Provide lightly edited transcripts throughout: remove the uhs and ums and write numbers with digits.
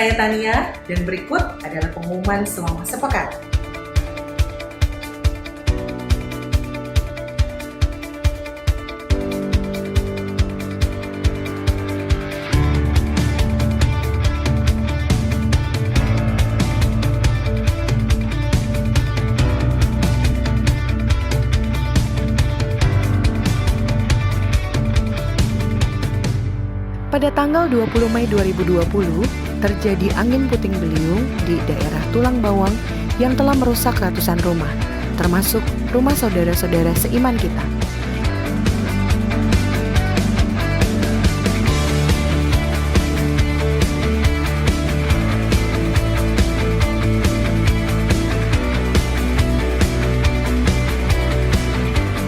Saya Tania dan berikut adalah pengumuman selama sepekan. Pada tanggal 20 Mei 2020, terjadi angin puting beliung di daerah Tulang Bawang yang telah merusak ratusan rumah, termasuk rumah saudara-saudara seiman kita.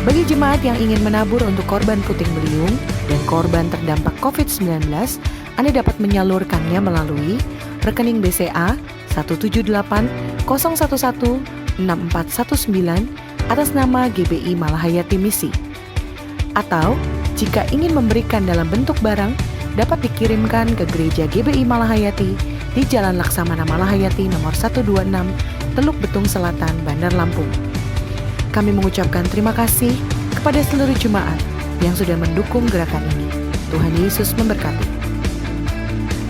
Bagi jemaat yang ingin menabur untuk korban puting beliung dan korban terdampak COVID-19, Anda dapat menyalurkannya melalui rekening BCA 178011649 atas nama GBI Malahayati Misi. Atau, jika ingin memberikan dalam bentuk barang, dapat dikirimkan ke Gereja GBI Malahayati di Jalan Laksamana Malahayati nomor 126, Teluk Betung Selatan, Bandar Lampung. Kami mengucapkan terima kasih kepada seluruh jemaat yang sudah mendukung gerakan ini. Tuhan Yesus memberkati.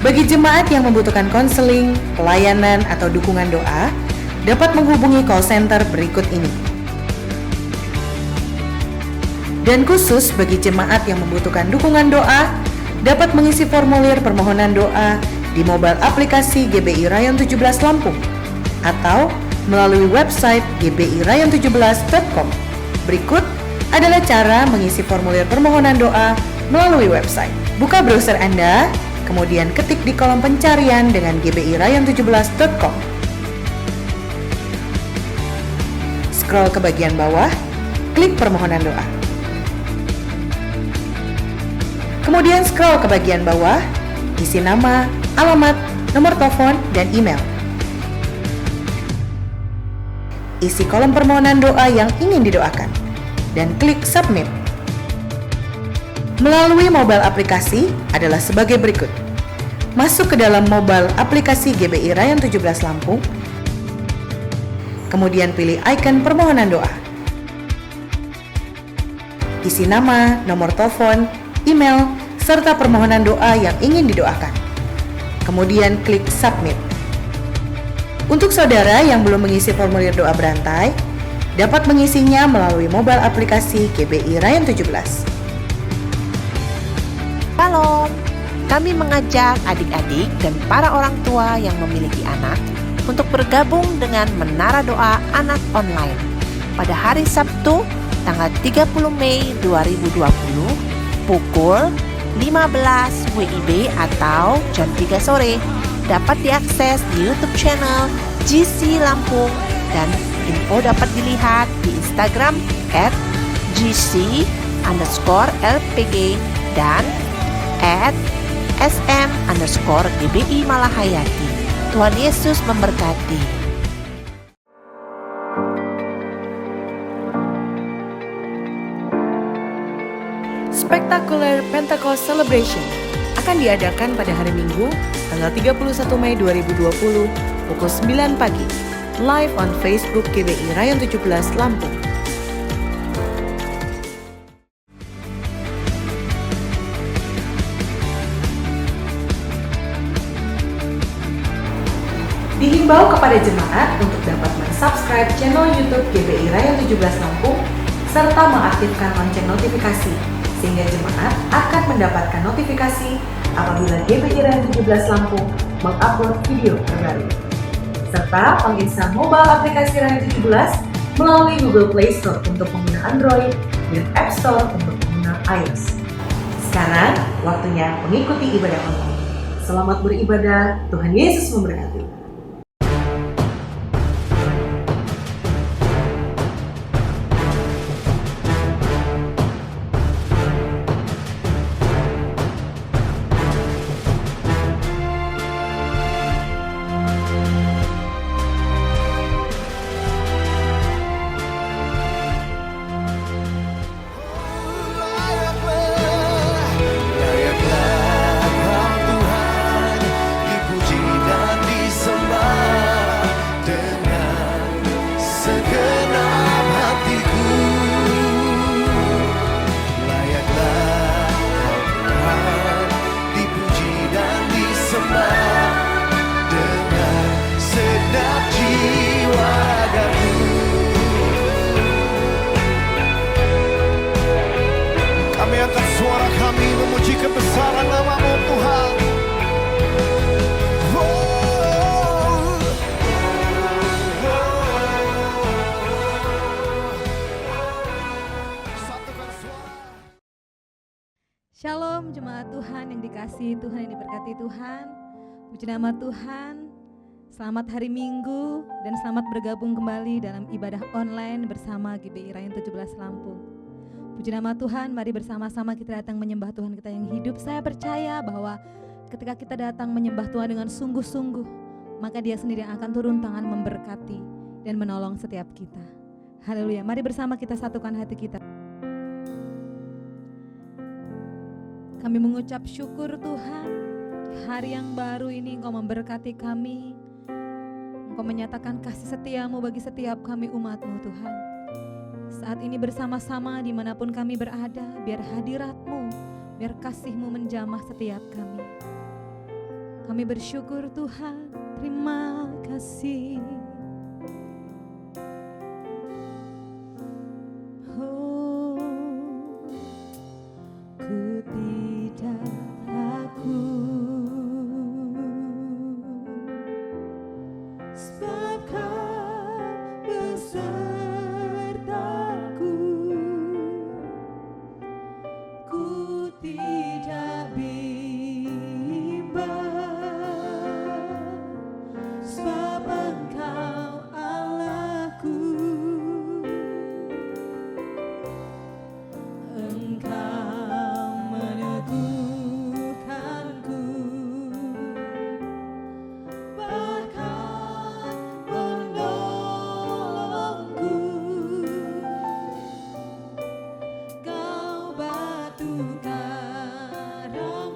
Bagi jemaat yang membutuhkan konseling, pelayanan, atau dukungan doa, dapat menghubungi call center berikut ini. Dan khusus bagi jemaat yang membutuhkan dukungan doa, dapat mengisi formulir permohonan doa di mobile aplikasi GBI Rayon 17 Lampung atau melalui website gbirayon17.com. Berikut adalah cara mengisi formulir permohonan doa melalui website. Buka browser Anda, kemudian ketik di kolom pencarian dengan gbirayon17.com. Scroll ke bagian bawah, klik permohonan doa. Kemudian scroll ke bagian bawah, isi nama, alamat, nomor telepon, dan email. Isi kolom permohonan doa yang ingin didoakan, dan klik submit. Melalui mobile aplikasi adalah sebagai berikut. Masuk ke dalam mobile aplikasi GBI Rayon 17 Lampung, kemudian pilih icon permohonan doa. Isi nama, nomor telepon, email, serta permohonan doa yang ingin didoakan. Kemudian klik submit. Untuk saudara yang belum mengisi formulir doa berantai, dapat mengisinya melalui mobile aplikasi GBI Rayon 17. Shalom, kami mengajak adik-adik dan para orang tua yang memiliki anak untuk bergabung dengan Menara Doa Anak Online pada hari Sabtu, tanggal 30 Mei 2020, pukul 15 WIB atau jam 3 sore. Dapat diakses di YouTube channel GC Lampung dan info dapat dilihat di Instagram @gc_lpg dan @sm_GBI Malahayati. Tuhan Yesus memberkati. Spectacular Pentecost Celebration akan diadakan pada hari Minggu, tanggal 31 Mei 2020, pukul 9 pagi, live on Facebook GBI Rayon 17 Lampung. Dihimbau kepada jemaat untuk dapat mensubscribe channel YouTube GBI Rayon 17 Lampung serta mengaktifkan lonceng notifikasi sehingga jemaat akan mendapatkan notifikasi apabila GBI Rayon 17 Lampung mengupload video terbaru. Serta menginstal mobile aplikasi Rayon 17 melalui Google Play Store untuk pengguna Android dan App Store untuk pengguna iOS. Sekarang waktunya mengikuti ibadah online. Selamat beribadah, Tuhan Yesus memberkati. Layaklah Kau Tuhan, dipuji dan Kami angkat suara kami memuji kebesaran nama-Mu Tuhan. Satukan suara. Shalom jemaat Tuhan yang dikasihi Tuhan, yang diberkati Tuhan. Puji nama Tuhan. Selamat hari Minggu dan selamat bergabung kembali dalam ibadah online bersama GBI Rayon 17 Lampung. Puji nama Tuhan, mari bersama-sama kita datang menyembah Tuhan kita yang hidup. Saya percaya bahwa ketika kita datang menyembah Tuhan dengan sungguh-sungguh, maka Dia sendiri yang akan turun tangan memberkati dan menolong setiap kita. Haleluya, mari bersama kita satukan hati kita. Kami mengucap syukur Tuhan, di hari yang baru ini Engkau memberkati kami. Engkau menyatakan kasih setia-Mu bagi setiap kami umat-Mu Tuhan. Saat ini bersama-sama dimanapun kami berada, biar hadirat-Mu, biar kasih-Mu menjamah setiap kami. Kami bersyukur Tuhan, terima kasih. Oh, ku tidak takut, sebab Kau besertaku. Ku tidak bimbang, sebab Engkau Allahku. Engkau meneguhkanku, bahkan menolongku. Kau batu karangku,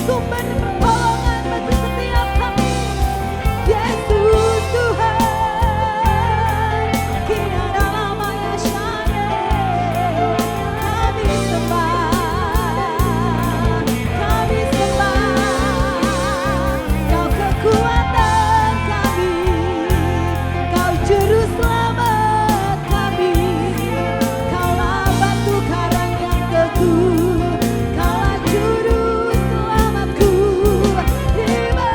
sumber pertolongan bagi setiap kami. Yesus Tuhan, Kina dalam Maya Shane, kami sembah, Kau kekuatan kami, Kau juru selamat kami, Kaulah batu karang yang teguh, Kaulah juru selamatku. Terima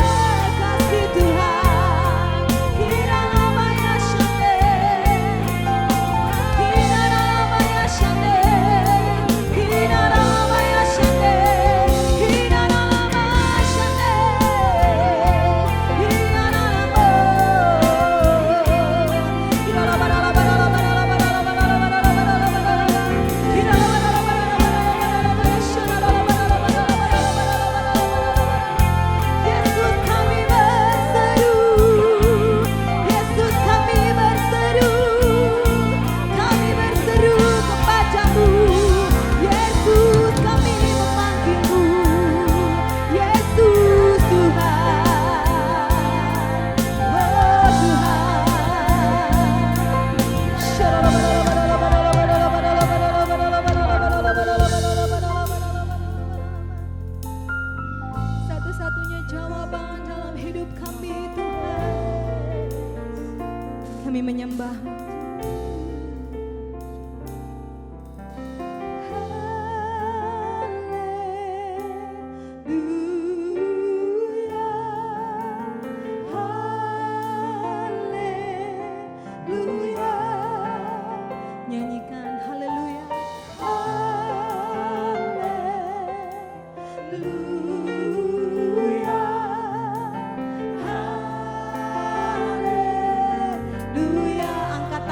kasih Tuhan. Kina namanya Shane, Kina namanya Shane, Kina namanya Shane, Kina namanya Shane, Kina Yesus kami berseru, Yesus kami berseru, kami berseru kepadamu, Yesus kami memanggilmu, Yesus Tuhan, oh Tuhan. Satu-satunya jawaban dalam hidup kami Tuhan, kami menyembah-Mu. Haleluya, nyanyikan haleluya, haleluya, haleluya. Angkat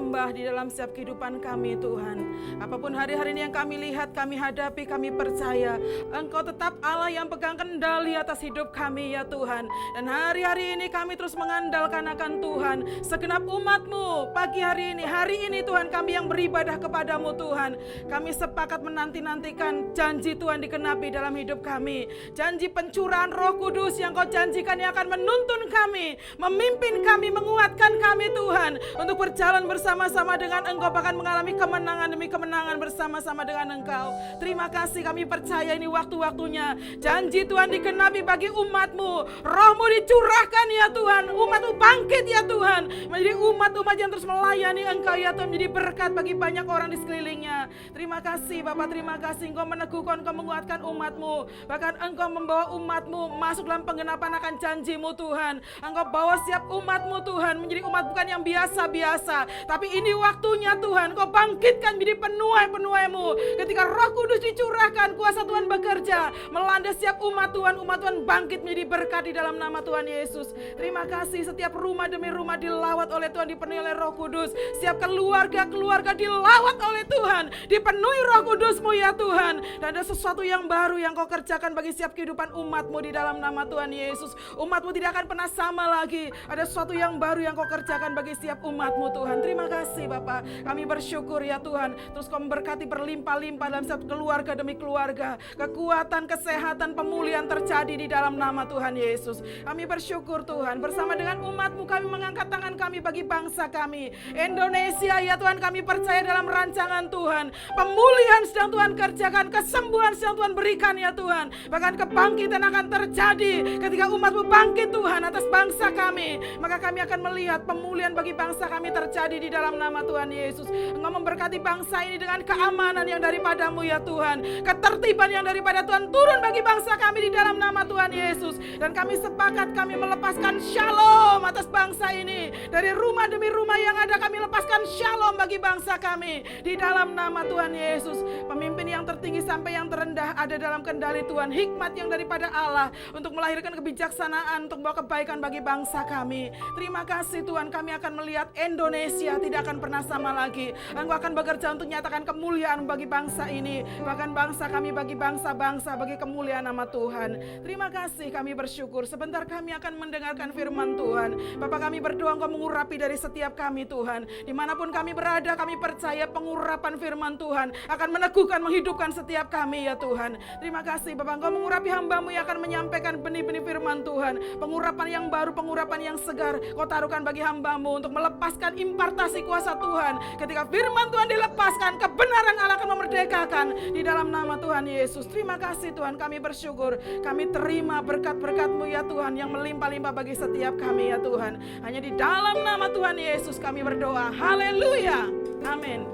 sembah di dalam setiap kehidupan kami Tuhan. Apapun hari-hari ini yang kami lihat, kami hadapi, kami percaya Engkau tetap Allah yang pegang kendali atas hidup kami ya Tuhan. Dan hari-hari ini kami terus mengandalkan akan Tuhan. Segenap umat-Mu pagi hari ini Tuhan kami yang beribadah kepadamu Tuhan. Kami sepakat menanti-nantikan janji Tuhan dikenapi dalam hidup kami. Janji pencurahan Roh Kudus yang Kau janjikan yang akan menuntun kami, memimpin kami, menguatkan kami Tuhan untuk berjalan bersama-sama dengan Engkau, bahkan mengalami kemenangan demi kemenangan bersama-sama dengan Engkau. Terima kasih, kami percaya ini waktu-waktunya janji Tuhan dikenapi bagi umat-Mu. Roh-Mu dicurahkan ya Tuhan, umat-Mu bangkit ya Tuhan, menjadi umat-umat yang terus melayani Engkau ya Tuhan, menjadi berkat bagi banyak orang di sekelilingnya. Terima kasih Bapak, terima kasih Engkau meneguhkan, Engkau menguatkan umat-Mu, bahkan Engkau membawa umat-Mu masuk dalam penggenapan akan janji-Mu Tuhan. Engkau bawa setiap umat-Mu Tuhan menjadi umat bukan yang biasa-biasa, tapi ini waktunya Tuhan, Kau bangkitkan menjadi penuai-penuai-Mu. Ketika Roh Kudus dicurahkan, kuasa Tuhan bekerja melanda setiap umat Tuhan bangkit menjadi berkat di dalam nama Tuhan Yesus. Terima kasih, setiap rumah demi rumah dilawat oleh Tuhan, dipenuhi oleh Roh Kudus. Setiap keluarga-keluarga dilawat oleh Tuhan, dipenuhi Roh Kudus-Mu ya Tuhan. Dan ada sesuatu yang baru yang Kau kerjakan bagi setiap kehidupan umat-Mu di dalam nama Tuhan Yesus. Umat-Mu tidak akan pernah sama lagi. Ada sesuatu yang baru yang Kau kerjakan bagi setiap umat-Mu Tuhan. Terima kasih Bapak, kami bersyukur ya Tuhan. Terus Kau memberkati berlimpah-limpah dalam setiap keluarga demi keluarga. Kekuatan, kesehatan, pemulihan terjadi di dalam nama Tuhan Yesus. Kami bersyukur Tuhan, bersama dengan umat-Mu kami mengangkat tangan kami bagi bangsa kami Indonesia ya Tuhan. Kami percaya dalam rancangan Tuhan, pemulihan sedang Tuhan kerjakan, kesembuhan sedang Tuhan berikan ya Tuhan. Bahkan kebangkitan akan terjadi ketika umat-Mu bangkit Tuhan atas bangsa kami. Maka kami akan melihat pemulihan bagi bangsa kami terjadi di dalam nama Tuhan Yesus. Engkau memberkati bangsa ini dengan keamanan yang daripada-Mu ya Tuhan, ketertiban yang daripada Tuhan turun bagi bangsa kami di dalam nama Tuhan Yesus. Dan kami sepakat, kami melepaskan shalom atas bangsa ini. Dari rumah demi rumah yang ada, kami lepaskan shalom bagi bangsa kami di dalam nama Tuhan Yesus. Pemimpin yang tertinggi sampai yang terendah ada dalam kendali Tuhan. Hikmat yang daripada Allah untuk melahirkan kebijaksanaan, untuk membawa kebaikan bagi bangsa kami. Terima kasih Tuhan, kami akan melihat Indonesia tidak akan pernah sama lagi. Engkau akan bekerja untuk nyatakan kemuliaan bagi bangsa ini, bahkan bangsa kami bagi bangsa-bangsa, bagi kemuliaan nama Tuhan. Terima kasih, kami bersyukur. Sebentar kami akan mendengarkan firman Tuhan. Bapak, kami berdoa Engkau mengurapi dari setiap kami Tuhan. Dimanapun kami berada, kami percaya pengurapan firman Tuhan akan meneguhkan, menghidupkan setiap kami ya Tuhan. Terima kasih Bapak, Engkau mengurapi hamba-Mu yang akan menyampaikan benih-benih firman Tuhan. Pengurapan yang baru, pengurapan yang segar Kau taruhkan bagi hamba-Mu untuk melepaskan impartasi kuasa Tuhan. Ketika firman Tuhan dilepaskan, kebenaran Allah akan memerdekakan di dalam nama Tuhan Yesus. Terima kasih Tuhan, kami bersyukur. Kami terima berkat-berkat-Mu ya Tuhan yang melimpah-limpah bagi setiap kami ya Tuhan. Hanya di dalam nama Tuhan Yesus kami berdoa. Haleluya. Amin.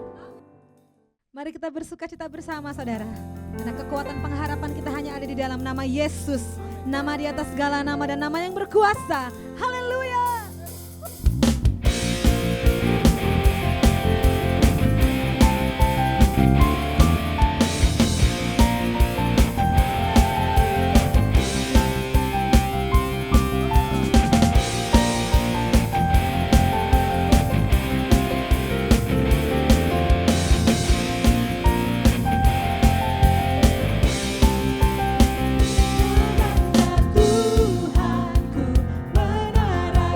Mari kita bersukacita bersama saudara. Karena kekuatan pengharapan kita hanya ada di dalam nama Yesus. Nama di atas segala nama dan nama yang berkuasa. Haleluya. Tuhanku, menara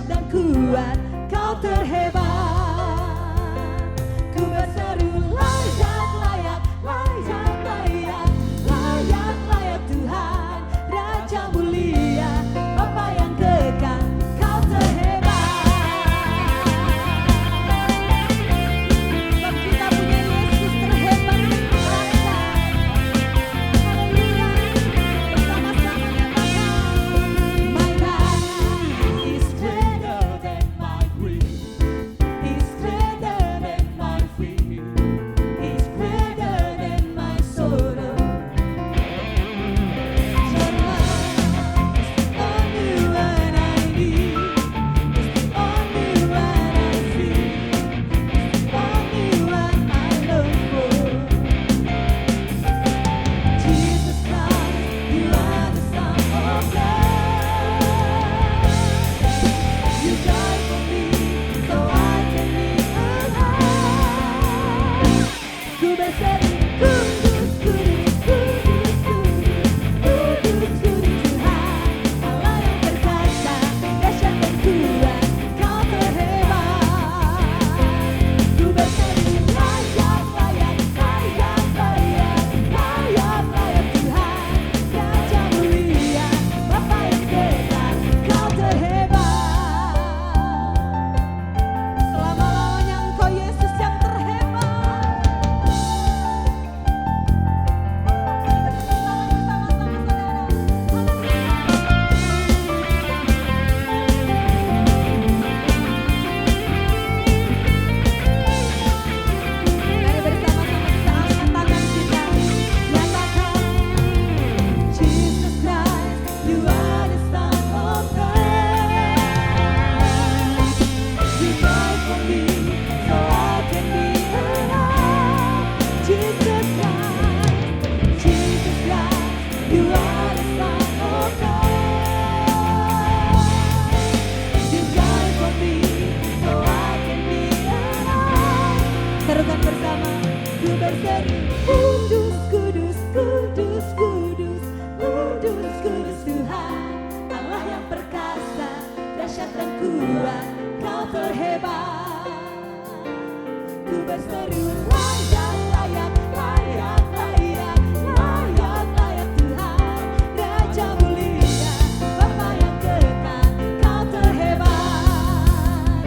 dahsyat dan kuat, kau terhebat. Ku berseru layak, layak, layak, layak, layak, layak Tuhan, Raja mulia, Bapa yang kekal, kau terhebat. Sebab kita punya Yesus terhebat dan kuasa. Haleluya. Bersama-sama nyatakan, my God is greater than my grief, is greater than my fear, is greater than my sorrow. Your love is the only one I need, is the only one I see, is the only one I long for. Jesus Christ, you are the Son of God. You died for me, so I can live alive. Ku berseru, kudus, kudus, kudus, kudus, kudus, kudus Tuhan, Allah yang berkuasa, dahsyat dan kuat, kau terhebat. Ku berseru, layak, layak, layak, layak, layak, layak Tuhan, Raja mulia, Bapa yang kekal, kau terhebat. Selama-lamanya Engkau Yesus yang terhebat. Mari bersama-sama kita angkat tangan kita, nyatakan, Jesus Christ, you are the Son of God. You died for me, so I can be alive. Jesus Christ, you are the Son of God. You died for me, so I can be alive. Serukan bersama, ku berseru, kudus, kudus, kudus, kudus, kudus, kudus Tuhan, Allah yang perkasa, dahsyat dan kuat, kau terhebat. Ku berseru, layak, layak, layak, layak, layak, layak Tuhan, Raja mulia, Bapa yang kekal, kau terhebat.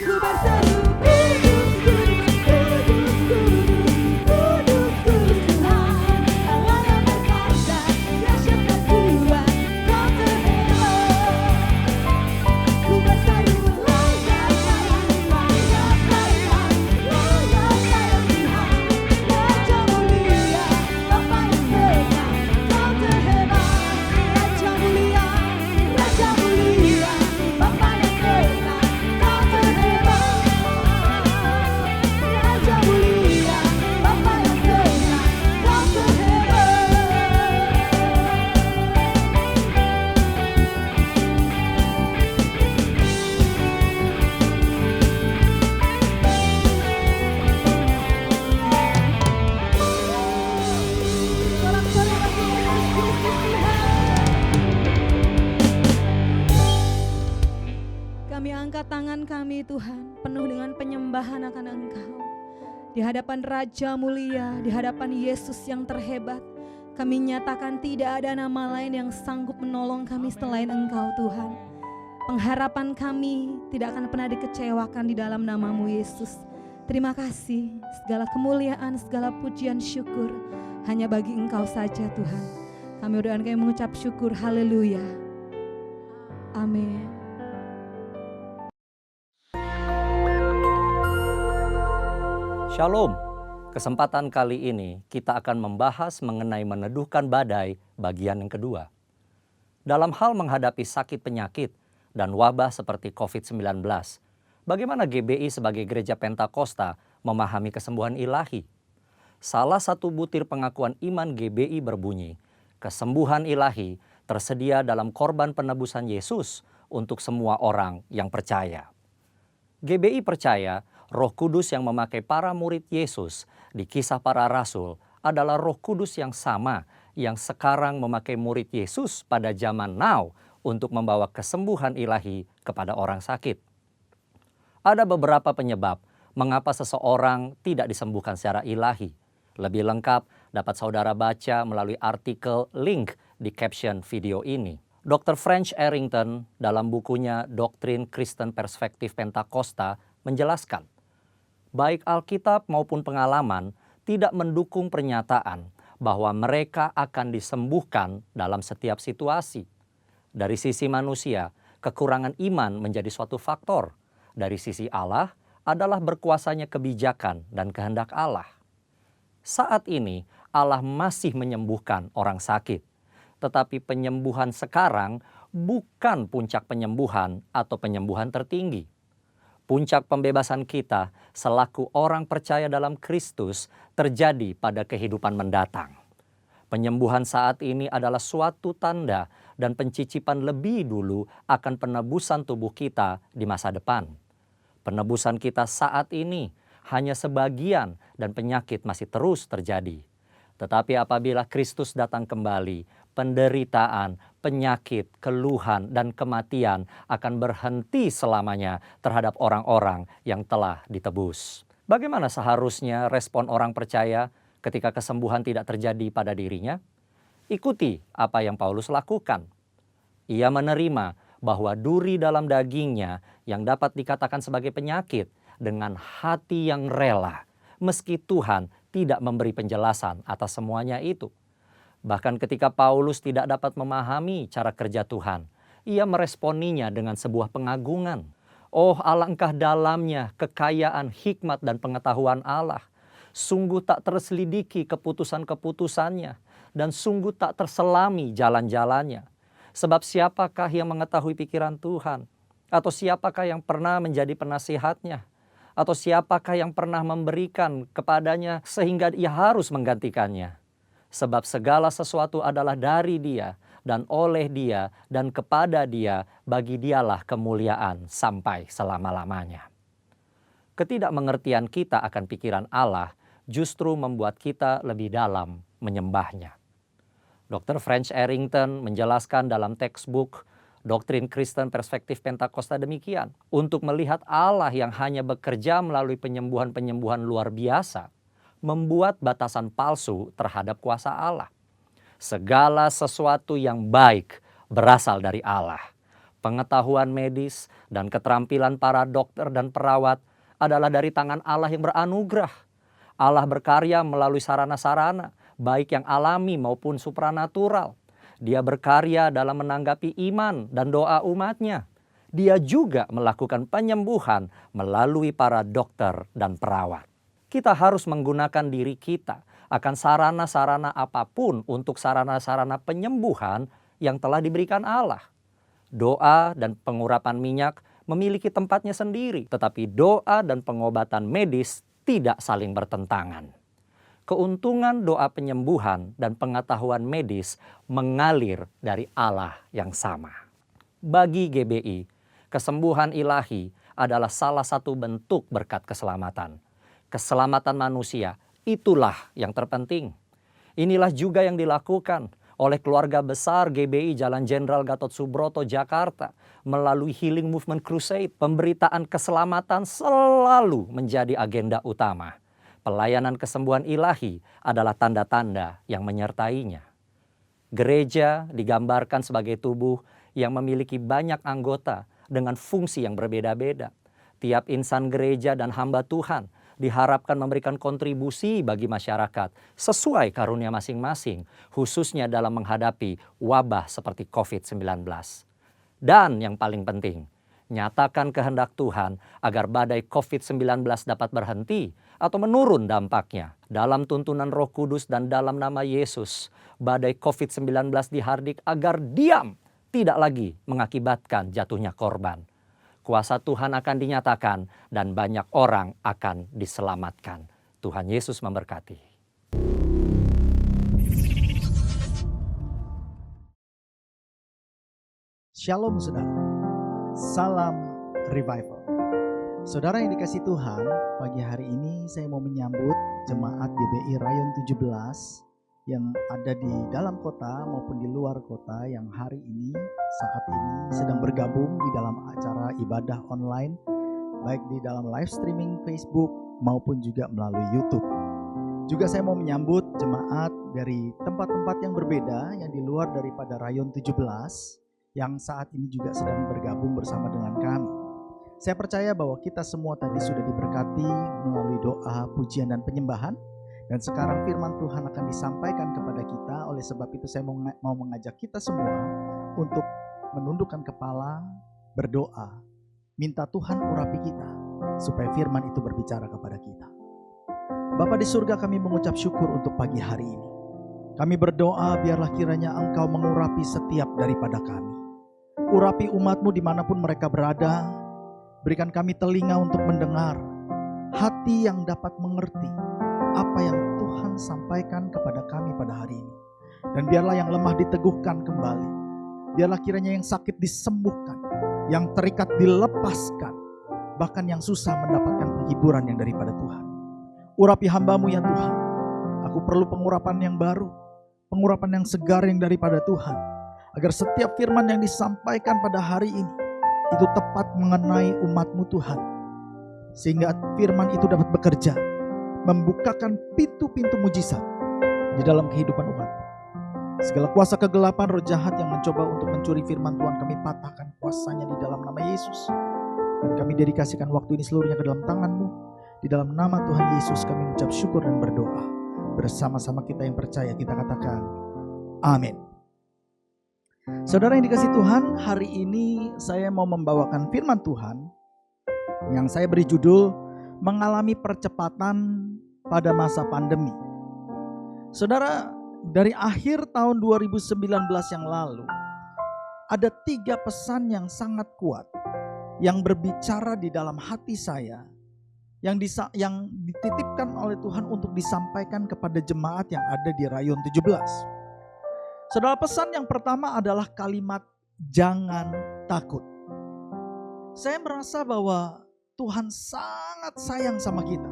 Ku berseru, kudus, kudus, kudus, kudus, kudus, kudus Tuhan, Allah yang berkuasa, dahsyat dan kuat, kau terhebat. Ku berseru, layak, layak, layak, layak, layak, layak Tuhan, Raja mulia, Bapa yang kekal, kau terhebat. Raja mulia, Raja mulia, Bapa yang kekal, kau terhebat. Raja mulia, Bapa yang kekal, kau Kami angkat tangan kami Tuhan, penuh dengan penyembahan akan Engkau. Di hadapan Raja mulia, di hadapan Yesus yang terhebat, kami nyatakan tidak ada nama lain yang sanggup menolong kami selain Engkau Tuhan. Pengharapan kami tidak akan pernah dikecewakan di dalam nama-Mu Yesus. Terima kasih, segala kemuliaan, segala pujian syukur hanya bagi Engkau saja Tuhan. Kami doakan, kami mengucap syukur, haleluya. Amin. Shalom, kesempatan kali ini kita akan membahas mengenai meneduhkan badai bagian yang kedua. Dalam hal menghadapi sakit penyakit dan wabah seperti COVID-19, bagaimana GBI sebagai gereja Pentakosta memahami kesembuhan ilahi? Salah satu butir pengakuan iman GBI berbunyi, kesembuhan ilahi tersedia dalam korban penebusan Yesus untuk semua orang yang percaya. GBI percaya Roh Kudus yang memakai para murid Yesus di Kisah Para Rasul adalah Roh Kudus yang sama yang sekarang memakai murid Yesus pada zaman now untuk membawa kesembuhan ilahi kepada orang sakit. Ada beberapa penyebab mengapa seseorang tidak disembuhkan secara ilahi. Lebih lengkap dapat saudara baca melalui artikel link di caption video ini. Dr. French Arrington dalam bukunya Doktrin Kristen Perspektif Pentakosta menjelaskan, baik Alkitab maupun pengalaman tidak mendukung pernyataan bahwa mereka akan disembuhkan dalam setiap situasi. Dari sisi manusia, kekurangan iman menjadi suatu faktor. Dari sisi Allah adalah berkuasanya kebijakan dan kehendak Allah. Saat ini Allah masih menyembuhkan orang sakit. Tetapi penyembuhan sekarang bukan puncak penyembuhan atau penyembuhan tertinggi. Puncak pembebasan kita selaku orang percaya dalam Kristus terjadi pada kehidupan mendatang. Penyembuhan saat ini adalah suatu tanda dan pencicipan lebih dulu akan penebusan tubuh kita di masa depan. Penebusan kita saat ini hanya sebagian dan penyakit masih terus terjadi. Tetapi apabila Kristus datang kembali, penderitaan, penyakit, keluhan, dan kematian akan berhenti selamanya terhadap orang-orang yang telah ditebus. Bagaimana seharusnya respon orang percaya ketika kesembuhan tidak terjadi pada dirinya? Ikuti apa yang Paulus lakukan. Ia menerima bahwa duri dalam dagingnya yang dapat dikatakan sebagai penyakit dengan hati yang rela, meski Tuhan tidak memberi penjelasan atas semuanya itu. Bahkan ketika Paulus tidak dapat memahami cara kerja Tuhan, ia meresponinya dengan sebuah pengagungan. Oh, alangkah dalamnya kekayaan hikmat dan pengetahuan Allah. Sungguh tak terselidiki keputusan-keputusannya, dan sungguh tak terselami jalan-jalannya. Sebab siapakah yang mengetahui pikiran Tuhan? Atau siapakah yang pernah menjadi penasihatnya? Atau siapakah yang pernah memberikan kepadanya sehingga ia harus menggantikannya? Sebab segala sesuatu adalah dari Dia dan oleh Dia dan kepada Dia, bagi Dialah kemuliaan sampai selama-lamanya. Ketidakmengertian kita akan pikiran Allah justru membuat kita lebih dalam menyembahnya. Dr. French Arrington menjelaskan dalam textbook Doktrin Kristen Perspektif Pentakosta demikian. Untuk melihat Allah yang hanya bekerja melalui penyembuhan-penyembuhan luar biasa, membuat batasan palsu terhadap kuasa Allah. Segala sesuatu yang baik berasal dari Allah. Pengetahuan medis dan keterampilan para dokter dan perawat adalah dari tangan Allah yang beranugerah. Allah berkarya melalui sarana-sarana, baik yang alami maupun supranatural. Dia berkarya dalam menanggapi iman dan doa umatnya. Dia juga melakukan penyembuhan melalui para dokter dan perawat. Kita harus menggunakan diri kita akan sarana-sarana apapun untuk sarana-sarana penyembuhan yang telah diberikan Allah. Doa dan pengurapan minyak memiliki tempatnya sendiri, tetapi doa dan pengobatan medis tidak saling bertentangan. Keuntungan doa penyembuhan dan pengetahuan medis mengalir dari Allah yang sama. Bagi GBI, kesembuhan ilahi adalah salah satu bentuk berkat keselamatan. Keselamatan manusia, itulah yang terpenting. Inilah juga yang dilakukan oleh keluarga besar GBI Jalan Jenderal Gatot Subroto, Jakarta, melalui Healing Movement Crusade. Pemberitaan keselamatan selalu menjadi agenda utama. Pelayanan kesembuhan ilahi adalah tanda-tanda yang menyertainya. Gereja digambarkan sebagai tubuh yang memiliki banyak anggota dengan fungsi yang berbeda-beda. Tiap insan gereja dan hamba Tuhan diharapkan memberikan kontribusi bagi masyarakat sesuai karunia masing-masing, khususnya dalam menghadapi wabah seperti COVID-19. Dan yang paling penting, nyatakan kehendak Tuhan agar badai COVID-19 dapat berhenti atau menurun dampaknya. Dalam tuntunan Roh Kudus dan dalam nama Yesus, badai COVID-19 dihardik agar diam, tidak lagi mengakibatkan jatuhnya korban. Kuasa Tuhan akan dinyatakan dan banyak orang akan diselamatkan. Tuhan Yesus memberkati. Shalom saudara, salam revival. Saudara yang dikasihi Tuhan, pagi hari ini saya mau menyambut jemaat GBI Rayon 17 yang ada di dalam kota maupun di luar kota yang hari ini, saat ini sedang bergabung di dalam acara ibadah online, baik di dalam live streaming Facebook maupun juga melalui YouTube. Juga saya mau menyambut jemaat dari tempat-tempat yang berbeda yang di luar daripada Rayon 17 yang saat ini juga sedang bergabung bersama dengan kami. Saya percaya bahwa kita semua tadi sudah diberkati melalui doa, pujian, dan penyembahan. Dan sekarang firman Tuhan akan disampaikan kepada kita. Oleh sebab itu saya mau mengajak kita semua untuk menundukkan kepala, berdoa, minta Tuhan urapi kita supaya firman itu berbicara kepada kita. Bapa di surga, kami mengucap syukur untuk pagi hari ini. Kami berdoa biarlah kiranya Engkau mengurapi setiap daripada kami. Urapi umat-Mu dimanapun mereka berada. Berikan kami telinga untuk mendengar, hati yang dapat mengerti apa yang Tuhan sampaikan kepada kami pada hari ini. Dan biarlah yang lemah diteguhkan kembali. Biarlah kiranya yang sakit disembuhkan, yang terikat dilepaskan, bahkan yang susah mendapatkan penghiburan yang daripada Tuhan. Urapi hamba-Mu ya Tuhan. Aku perlu pengurapan yang baru, pengurapan yang segar yang daripada Tuhan, agar setiap firman yang disampaikan pada hari ini itu tepat mengenai umat-Mu Tuhan, sehingga firman itu dapat bekerja, membukakan pintu-pintu mujizat di dalam kehidupan umat. Segala kuasa kegelapan, roh jahat yang mencoba untuk mencuri firman Tuhan, kami patahkan kuasanya di dalam nama Yesus. Dan kami dedikasikan waktu ini seluruhnya ke dalam tangan-Mu. Di dalam nama Tuhan Yesus kami mengucap syukur dan berdoa. Bersama-sama kita yang percaya, kita katakan amin. Saudara yang dikasihi Tuhan, hari ini saya mau membawakan firman Tuhan yang saya beri judul mengalami percepatan pada masa pandemi. Saudara, dari akhir tahun 2019 yang lalu, ada 3 pesan yang sangat kuat yang berbicara di dalam hati saya, yang dititipkan oleh Tuhan untuk disampaikan kepada jemaat yang ada di Rayon 17. Saudara, pesan yang pertama adalah kalimat jangan takut. Saya merasa bahwa Tuhan sangat sayang sama kita.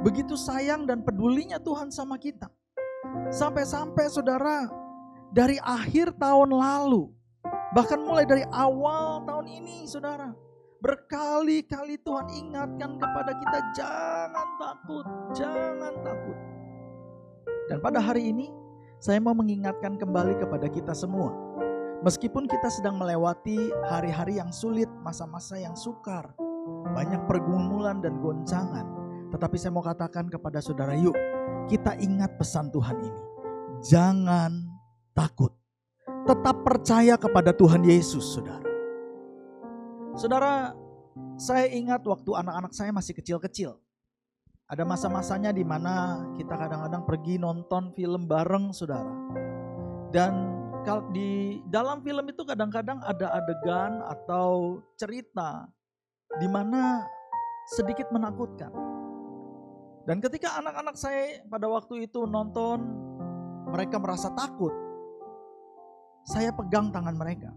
Begitu sayang dan pedulinya Tuhan sama kita. Sampai-sampai saudara, dari akhir tahun lalu, bahkan mulai dari awal tahun ini saudara, berkali-kali Tuhan ingatkan kepada kita, jangan takut, jangan takut. Dan pada hari ini, saya mau mengingatkan kembali kepada kita semua. Meskipun kita sedang melewati hari-hari yang sulit, masa-masa yang sukar, banyak pergumulan dan goncangan, tetapi saya mau katakan kepada saudara, yuk kita ingat pesan Tuhan ini. Jangan takut. Tetap percaya kepada Tuhan Yesus, saudara. Saudara, saya ingat waktu anak-anak saya masih kecil-kecil. Ada masa-masanya di mana kita kadang-kadang pergi nonton film bareng, saudara. Dan di dalam film itu kadang-kadang ada adegan atau cerita di mana sedikit menakutkan. Dan ketika anak-anak saya pada waktu itu nonton, mereka merasa takut. Saya pegang tangan mereka.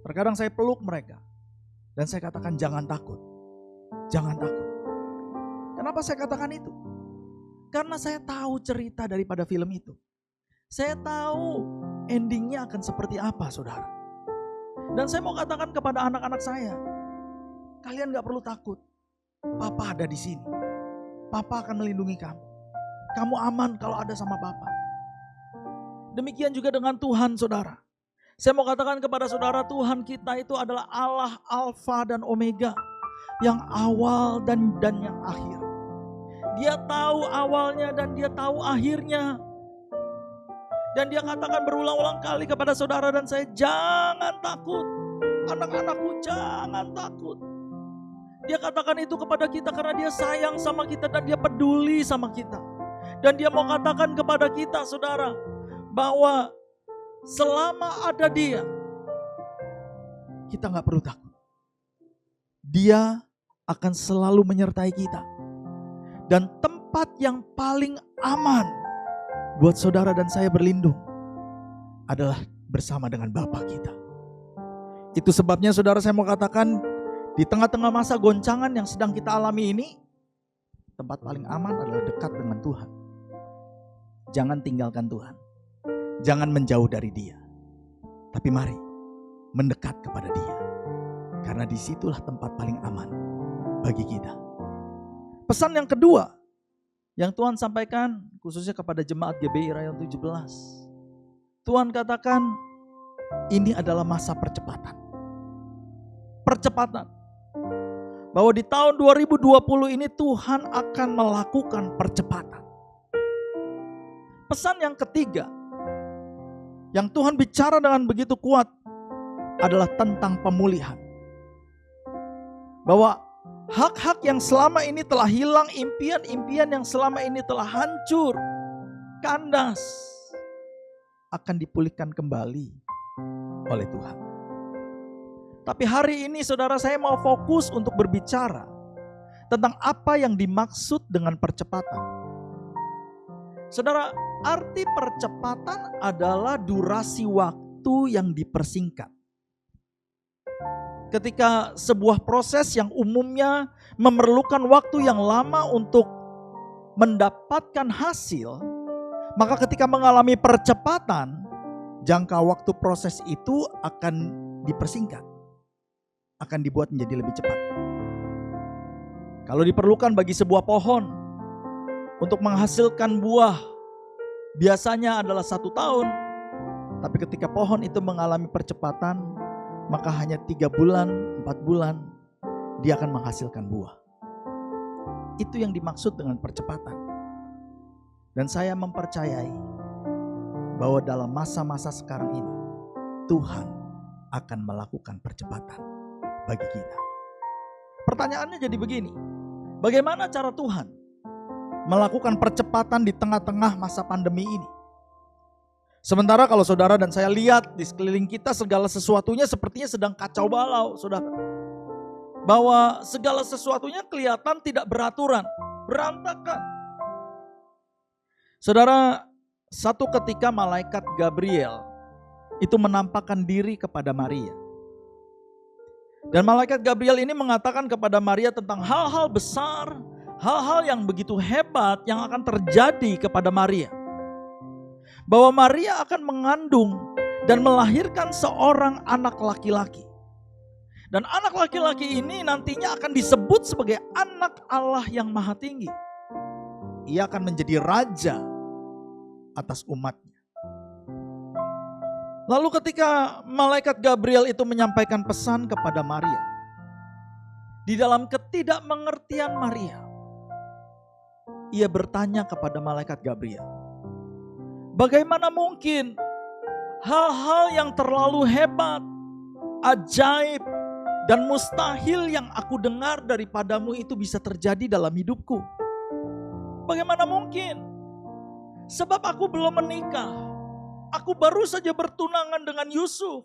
Terkadang saya peluk mereka. Dan saya katakan jangan takut. Jangan takut. Kenapa saya katakan itu? Karena saya tahu cerita daripada film itu. Saya tahu endingnya akan seperti apa, saudara. Dan saya mau katakan kepada anak-anak saya, kalian gak perlu takut. Papa ada di sini. Papa akan melindungi kamu. Kamu aman kalau ada sama Papa. Demikian juga dengan Tuhan, saudara. Saya mau katakan kepada saudara, Tuhan kita itu adalah Allah Alfa dan Omega, yang awal dan yang akhir. Dia tahu awalnya dan dia tahu akhirnya. Dan dia katakan berulang-ulang kali kepada saudara dan saya, jangan takut. Anak-anakku jangan takut. Dia katakan itu kepada kita karena dia sayang sama kita dan dia peduli sama kita. Dan dia mau katakan kepada kita, saudara, bahwa selama ada dia, kita gak perlu takut. Dia akan selalu menyertai kita. Dan tempat yang paling aman buat saudara dan saya berlindung adalah bersama dengan Bapa kita. Itu sebabnya saudara, saya mau katakan, di tengah-tengah masa goncangan yang sedang kita alami ini, tempat paling aman adalah dekat dengan Tuhan. jangan tinggalkan Tuhan. Jangan menjauh dari Dia. Tapi mari mendekat kepada Dia. Karena disitulah tempat paling aman bagi kita. Pesan yang kedua yang Tuhan sampaikan khususnya kepada jemaat GBI Rayon 17. Tuhan katakan ini adalah masa percepatan. Percepatan. Bahwa di tahun 2020 ini Tuhan akan melakukan percepatan. Pesan yang ketiga yang Tuhan bicara dengan begitu kuat adalah tentang pemulihan. Bahwa hak-hak yang selama ini telah hilang, impian-impian yang selama ini telah hancur, kandas, akan dipulihkan kembali oleh Tuhan. Tapi hari ini saudara, saya mau fokus untuk berbicara tentang apa yang dimaksud dengan percepatan. Saudara, arti percepatan adalah durasi waktu yang dipersingkat. Ketika sebuah proses yang umumnya memerlukan waktu yang lama untuk mendapatkan hasil, maka ketika mengalami percepatan, jangka waktu proses itu akan dipersingkat, akan dibuat menjadi lebih cepat. Kalau diperlukan bagi sebuah pohon untuk menghasilkan buah, biasanya adalah 1 tahun, tapi ketika pohon itu mengalami percepatan, maka hanya 3 bulan, 4 bulan, dia akan menghasilkan buah. Itu yang dimaksud dengan percepatan. Dan saya mempercayai bahwa dalam masa-masa sekarang ini, Tuhan akan melakukan percepatan bagi kita. Pertanyaannya jadi begini, bagaimana cara Tuhan melakukan percepatan di tengah-tengah masa pandemi ini? Sementara kalau saudara dan saya lihat di sekeliling kita segala sesuatunya sepertinya sedang kacau balau, saudara. Bahwa segala sesuatunya kelihatan tidak beraturan, berantakan. Saudara, satu ketika malaikat Gabriel itu menampakkan diri kepada Maria. Dan malaikat Gabriel ini mengatakan kepada Maria tentang hal-hal besar, hal-hal yang begitu hebat yang akan terjadi kepada Maria. Bahwa Maria akan mengandung dan melahirkan seorang anak laki-laki. Dan anak laki-laki ini nantinya akan disebut sebagai anak Allah yang maha tinggi. Ia akan menjadi raja atas umatnya. Lalu ketika malaikat Gabriel itu menyampaikan pesan kepada Maria, di dalam ketidakmengertian Maria, ia bertanya kepada malaikat Gabriel, bagaimana mungkin hal-hal yang terlalu hebat, ajaib, dan mustahil yang aku dengar daripadamu itu bisa terjadi dalam hidupku? Bagaimana mungkin? Sebab aku belum menikah. Aku baru saja bertunangan dengan Yusuf.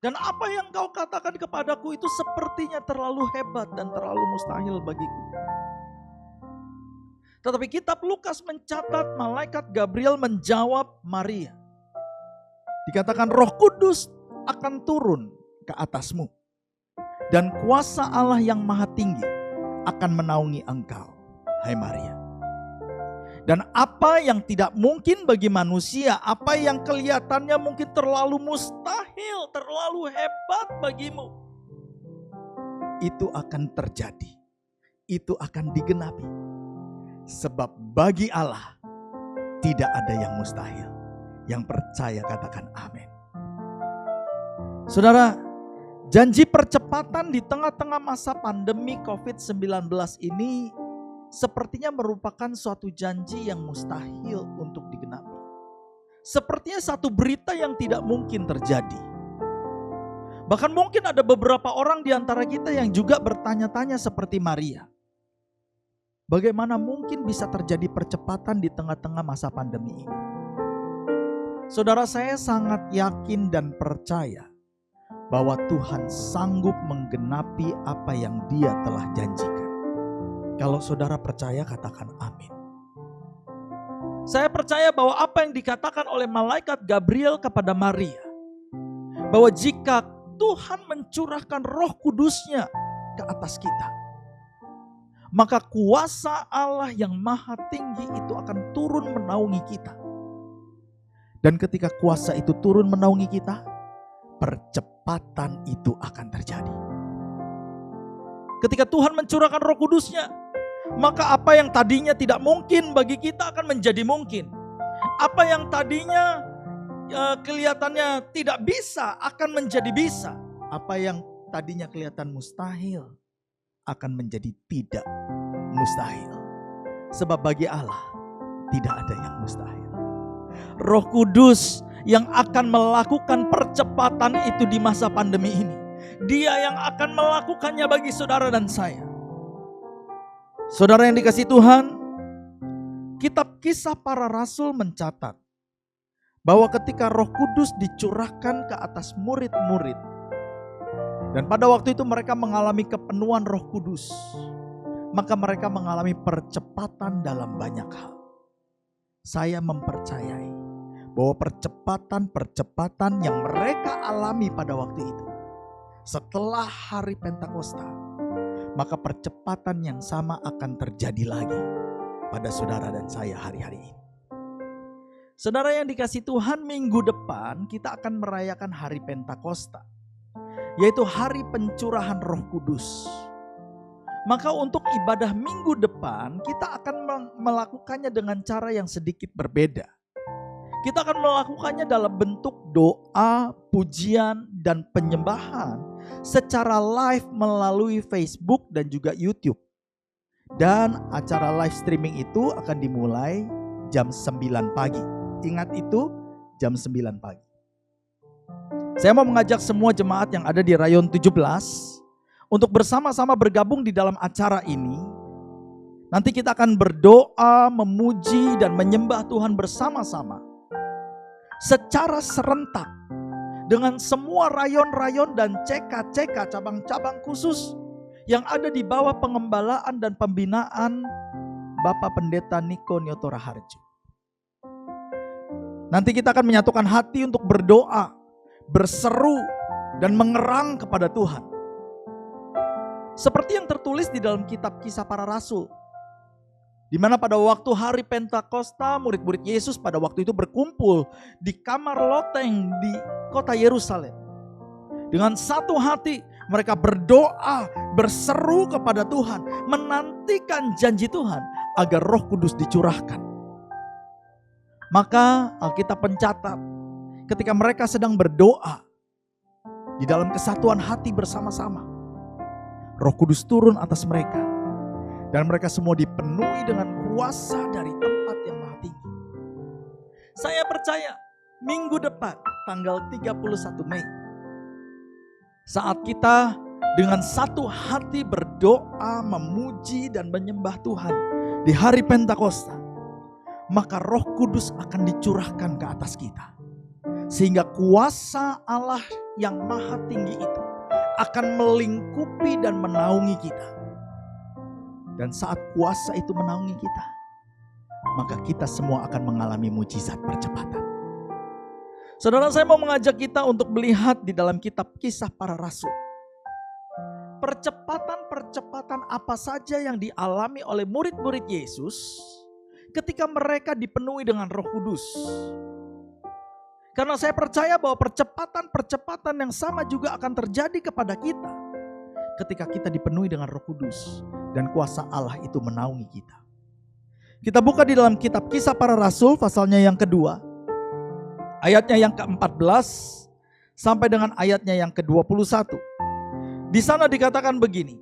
Dan apa yang kau katakan kepadaku itu sepertinya terlalu hebat dan terlalu mustahil bagiku. Tetapi kitab Lukas mencatat malaikat Gabriel menjawab Maria. Dikatakan Roh Kudus akan turun ke atasmu. Dan kuasa Allah yang maha tinggi akan menaungi engkau, hai Maria. Dan apa yang tidak mungkin bagi manusia, apa yang kelihatannya mungkin terlalu mustahil, terlalu hebat bagimu, itu akan terjadi, itu akan digenapi. Sebab bagi Allah tidak ada yang mustahil. Yang percaya katakan amin. Saudara, janji percepatan di tengah-tengah masa pandemi COVID-19 ini sepertinya merupakan suatu janji yang mustahil untuk digenapi. Sepertinya satu berita yang tidak mungkin terjadi. Bahkan mungkin ada beberapa orang di antara kita yang juga bertanya-tanya seperti Maria. Bagaimana mungkin bisa terjadi percepatan di tengah-tengah masa pandemi ini? Saudara, saya sangat yakin dan percaya bahwa Tuhan sanggup menggenapi apa yang Dia telah janjikan. Kalau saudara percaya, katakan amin. Saya percaya bahwa apa yang dikatakan oleh malaikat Gabriel kepada Maria, bahwa jika Tuhan mencurahkan Roh Kudus-Nya ke atas kita, maka kuasa Allah yang maha tinggi itu akan turun menaungi kita. Dan ketika kuasa itu turun menaungi kita, percepatan itu akan terjadi. Ketika Tuhan mencurahkan Roh Kudus-Nya, maka apa yang tadinya tidak mungkin bagi kita akan menjadi mungkin. Apa yang tadinya kelihatannya tidak bisa akan menjadi bisa. Apa yang tadinya kelihatan mustahil akan menjadi tidak mustahil. Sebab bagi Allah tidak ada yang mustahil. Roh Kudus yang akan melakukan percepatan itu di masa pandemi ini. Dia yang akan melakukannya bagi saudara dan saya. Saudara yang dikasihi Tuhan, kitab Kisah Para Rasul mencatat bahwa ketika Roh Kudus dicurahkan ke atas murid-murid, dan pada waktu itu mereka mengalami kepenuhan Roh Kudus, maka mereka mengalami percepatan dalam banyak hal. Saya mempercayai bahwa percepatan yang mereka alami pada waktu itu, setelah hari Pentakosta, maka percepatan yang sama akan terjadi lagi pada saudara dan saya hari-hari ini. Saudara yang dikasihi Tuhan, minggu depan kita akan merayakan hari Pentakosta, yaitu hari pencurahan Roh Kudus. Maka untuk ibadah minggu depan kita akan melakukannya dengan cara yang sedikit berbeda. Kita akan melakukannya dalam bentuk doa, pujian, dan penyembahan secara live melalui Facebook dan juga YouTube. Dan acara live streaming itu akan dimulai jam 9 pagi. Ingat itu, jam 9 pagi. Saya mau mengajak semua jemaat yang ada di Rayon 17 untuk bersama-sama bergabung di dalam acara ini. Nanti kita akan berdoa, memuji, dan menyembah Tuhan bersama-sama secara serentak dengan semua rayon-rayon dan CK-CK, cabang-cabang khusus yang ada di bawah pengembalaan dan pembinaan Bapak Pendeta Niko Nyoto Raharjo. Nanti kita akan menyatukan hati untuk berdoa, berseru, dan mengerang kepada Tuhan. Seperti yang tertulis di dalam kitab Kisah Para Rasul, di mana pada waktu hari Pentakosta, murid-murid Yesus pada waktu itu berkumpul di kamar loteng di kota Yerusalem. Dengan satu hati mereka berdoa, berseru kepada Tuhan, menantikan janji Tuhan agar Roh Kudus dicurahkan. Maka Alkitab mencatat ketika mereka sedang berdoa di dalam kesatuan hati bersama-sama, Roh Kudus turun atas mereka. Dan mereka semua dipenuhi dengan kuasa dari tempat yang maha tinggi. Saya percaya minggu depan tanggal 31 Mei, saat kita dengan satu hati berdoa, memuji, dan menyembah Tuhan di hari Pentakosta, maka Roh Kudus akan dicurahkan ke atas kita. Sehingga kuasa Allah yang maha tinggi itu akan melingkupi dan menaungi kita. Dan saat kuasa itu menaungi kita, maka kita semua akan mengalami mujizat percepatan. Saudara, saya mau mengajak kita untuk melihat di dalam kitab Kisah Para Rasul. Percepatan-percepatan apa saja yang dialami oleh murid-murid Yesus ketika mereka dipenuhi dengan Roh Kudus. Karena saya percaya bahwa percepatan-percepatan yang sama juga akan terjadi kepada kita ketika kita dipenuhi dengan Roh Kudus dan kuasa Allah itu menaungi kita. Kita buka di dalam kitab Kisah Para Rasul pasalnya yang kedua, ayatnya yang ke-14 sampai dengan ayatnya yang ke-21. Di sana dikatakan begini.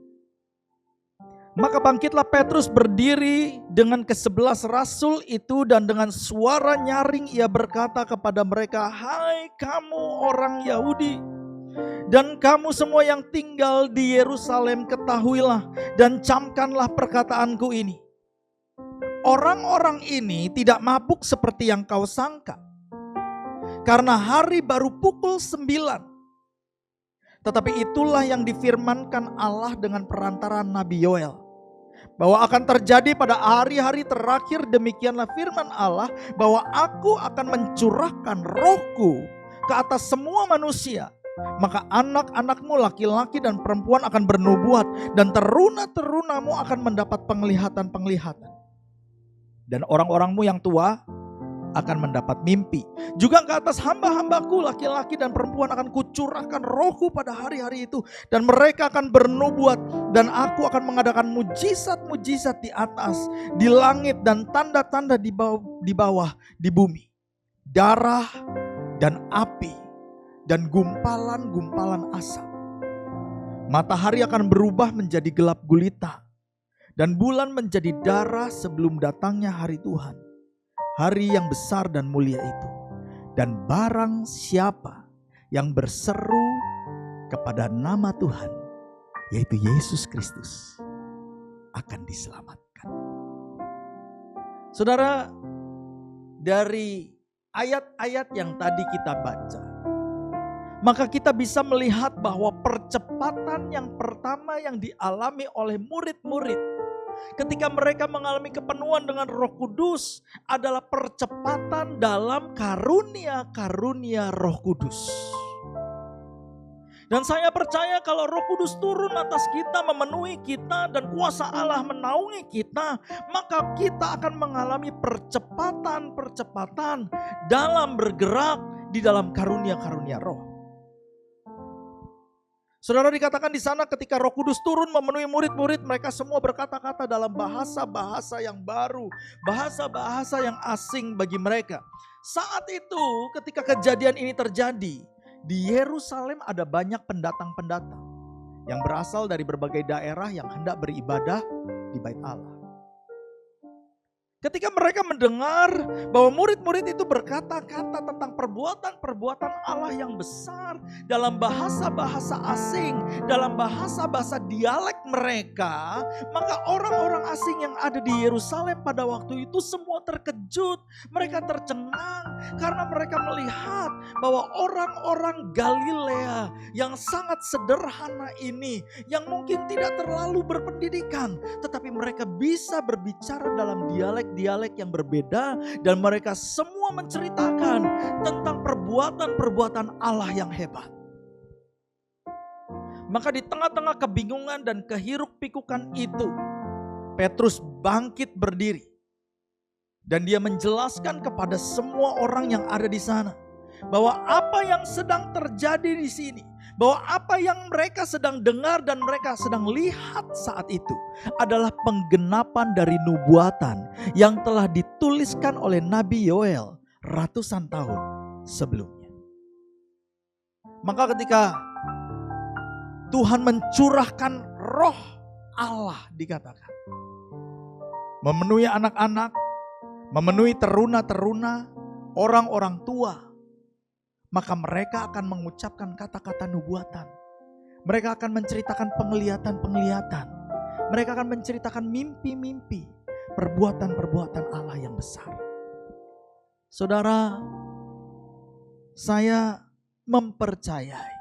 Maka bangkitlah Petrus berdiri dengan ke-11 rasul itu, dan dengan suara nyaring ia berkata kepada mereka, "Hai kamu orang Yahudi, dan kamu semua yang tinggal di Yerusalem, ketahuilah dan camkanlah perkataanku ini. Orang-orang ini tidak mabuk seperti yang kau sangka, karena hari baru pukul 9. Tetapi itulah yang difirmankan Allah dengan perantaraan Nabi Yoel, bahwa akan terjadi pada hari-hari terakhir. Demikianlah firman Allah, bahwa aku akan mencurahkan rohku ke atas semua manusia. maka anak-anakmu laki-laki dan perempuan akan bernubuat, dan teruna-terunamu akan mendapat penglihatan-penglihatan. Dan orang-orangmu yang tua akan mendapat mimpi. Juga ke atas hamba-hambaku laki-laki dan perempuan akan kucurahkan rohku pada hari-hari itu, dan mereka akan bernubuat, dan aku akan mengadakan mujizat-mujizat di atas, di langit, dan tanda-tanda di bawah, di bumi. Darah dan api dan gumpalan-gumpalan asap. Matahari akan berubah menjadi gelap gulita, dan bulan menjadi darah sebelum datangnya hari Tuhan, hari yang besar dan mulia itu. Dan barang siapa yang berseru kepada nama Tuhan, yaitu Yesus Kristus, akan diselamatkan. Saudara, dari ayat-ayat yang tadi kita baca, maka kita bisa melihat bahwa percepatan yang pertama yang dialami oleh murid-murid ketika mereka mengalami kepenuhan dengan Roh Kudus adalah percepatan dalam karunia-karunia Roh Kudus. Dan saya percaya kalau Roh Kudus turun atas kita, memenuhi kita, dan kuasa Allah menaungi kita, maka kita akan mengalami percepatan-percepatan dalam bergerak di dalam karunia-karunia Roh. Saudara, dikatakan di sana ketika Roh Kudus turun memenuhi murid-murid, mereka semua berkata-kata dalam bahasa-bahasa yang baru, bahasa-bahasa yang asing bagi mereka. Saat itu ketika kejadian ini terjadi, di Yerusalem ada banyak pendatang-pendatang yang berasal dari berbagai daerah yang hendak beribadah di Bait Allah. Ketika mereka mendengar bahwa murid-murid itu berkata-kata tentang perbuatan-perbuatan Allah yang besar dalam bahasa-bahasa asing, dalam bahasa-bahasa dialek mereka, maka orang-orang asing yang ada di Yerusalem pada waktu itu semua terkejut. Mereka tercengang karena mereka melihat bahwa orang-orang Galilea yang sangat sederhana ini, yang mungkin tidak terlalu berpendidikan, tetapi mereka bisa berbicara dalam dialek yang berbeda, dan mereka semua menceritakan tentang perbuatan-perbuatan Allah yang hebat. Maka di tengah-tengah kebingungan dan kehiruk-pikukan itu, Petrus bangkit berdiri dan dia menjelaskan kepada semua orang yang ada di sana bahwa apa yang sedang terjadi di sini, bahwa apa yang mereka sedang dengar dan mereka sedang lihat saat itu adalah penggenapan dari nubuatan yang telah dituliskan oleh Nabi Yoel ratusan tahun sebelumnya. Maka ketika Tuhan mencurahkan Roh Allah, dikatakan memenuhi anak-anak, memenuhi teruna-teruna, orang-orang tua, maka mereka akan mengucapkan kata-kata nubuatan. Mereka akan menceritakan penglihatan-penglihatan. Mereka akan menceritakan mimpi-mimpi, perbuatan-perbuatan Allah yang besar. Saudara, saya mempercayai,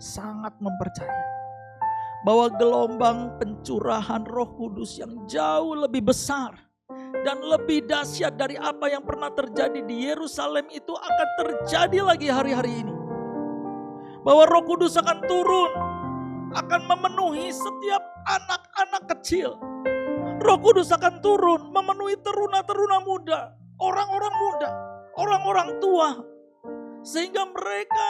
sangat mempercayai, bahwa gelombang pencurahan Roh Kudus yang jauh lebih besar dan lebih dahsyat dari apa yang pernah terjadi di Yerusalem itu akan terjadi lagi hari-hari ini. Bahwa Roh Kudus akan turun, akan memenuhi setiap anak-anak kecil. Roh Kudus akan turun memenuhi teruna-teruna muda, orang-orang muda, orang-orang tua. Sehingga mereka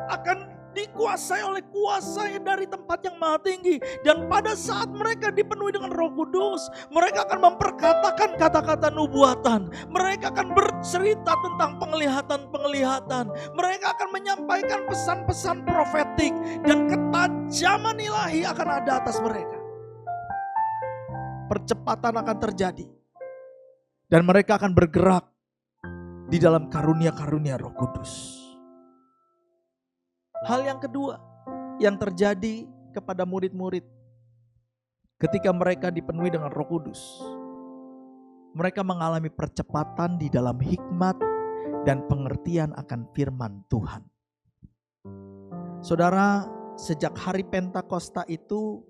akan dikuasai oleh kuasa dari tempat yang maha tinggi. Dan pada saat mereka dipenuhi dengan Roh Kudus, mereka akan memperkatakan kata-kata nubuatan. Mereka akan bercerita tentang penglihatan-penglihatan. Mereka akan menyampaikan pesan-pesan profetik, dan ketajaman ilahi akan ada atas mereka. Percepatan akan terjadi, dan mereka akan bergerak di dalam karunia-karunia Roh Kudus. Hal yang kedua yang terjadi kepada murid-murid ketika mereka dipenuhi dengan Roh Kudus, mereka mengalami percepatan di dalam hikmat dan pengertian akan firman Tuhan. Saudara, sejak hari Pentakosta itu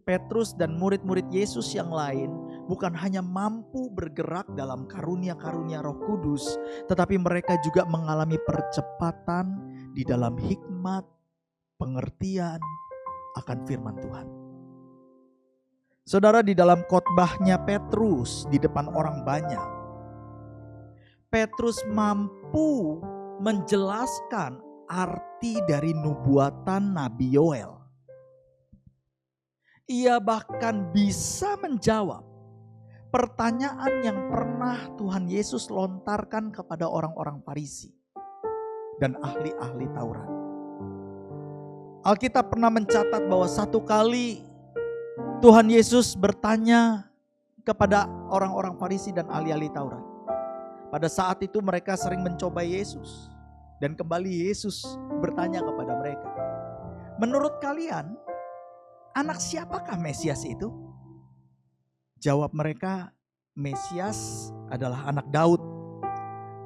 Petrus dan murid-murid Yesus yang lain bukan hanya mampu bergerak dalam karunia-karunia Roh Kudus, tetapi mereka juga mengalami percepatan di dalam hikmat, pengertian akan firman Tuhan. Saudara, di dalam khotbahnya Petrus di depan orang banyak, Petrus mampu menjelaskan arti dari nubuatan Nabi Yoel. Ia bahkan bisa menjawab pertanyaan yang pernah Tuhan Yesus lontarkan kepada orang-orang Farisi dan ahli-ahli Taurat. Alkitab pernah mencatat bahwa satu kali Tuhan Yesus bertanya kepada orang-orang Farisi dan ahli-ahli Taurat. Pada saat itu mereka sering mencoba Yesus, dan kembali Yesus bertanya kepada mereka, menurut kalian, anak siapakah Mesias itu? Jawab mereka, Mesias adalah anak Daud.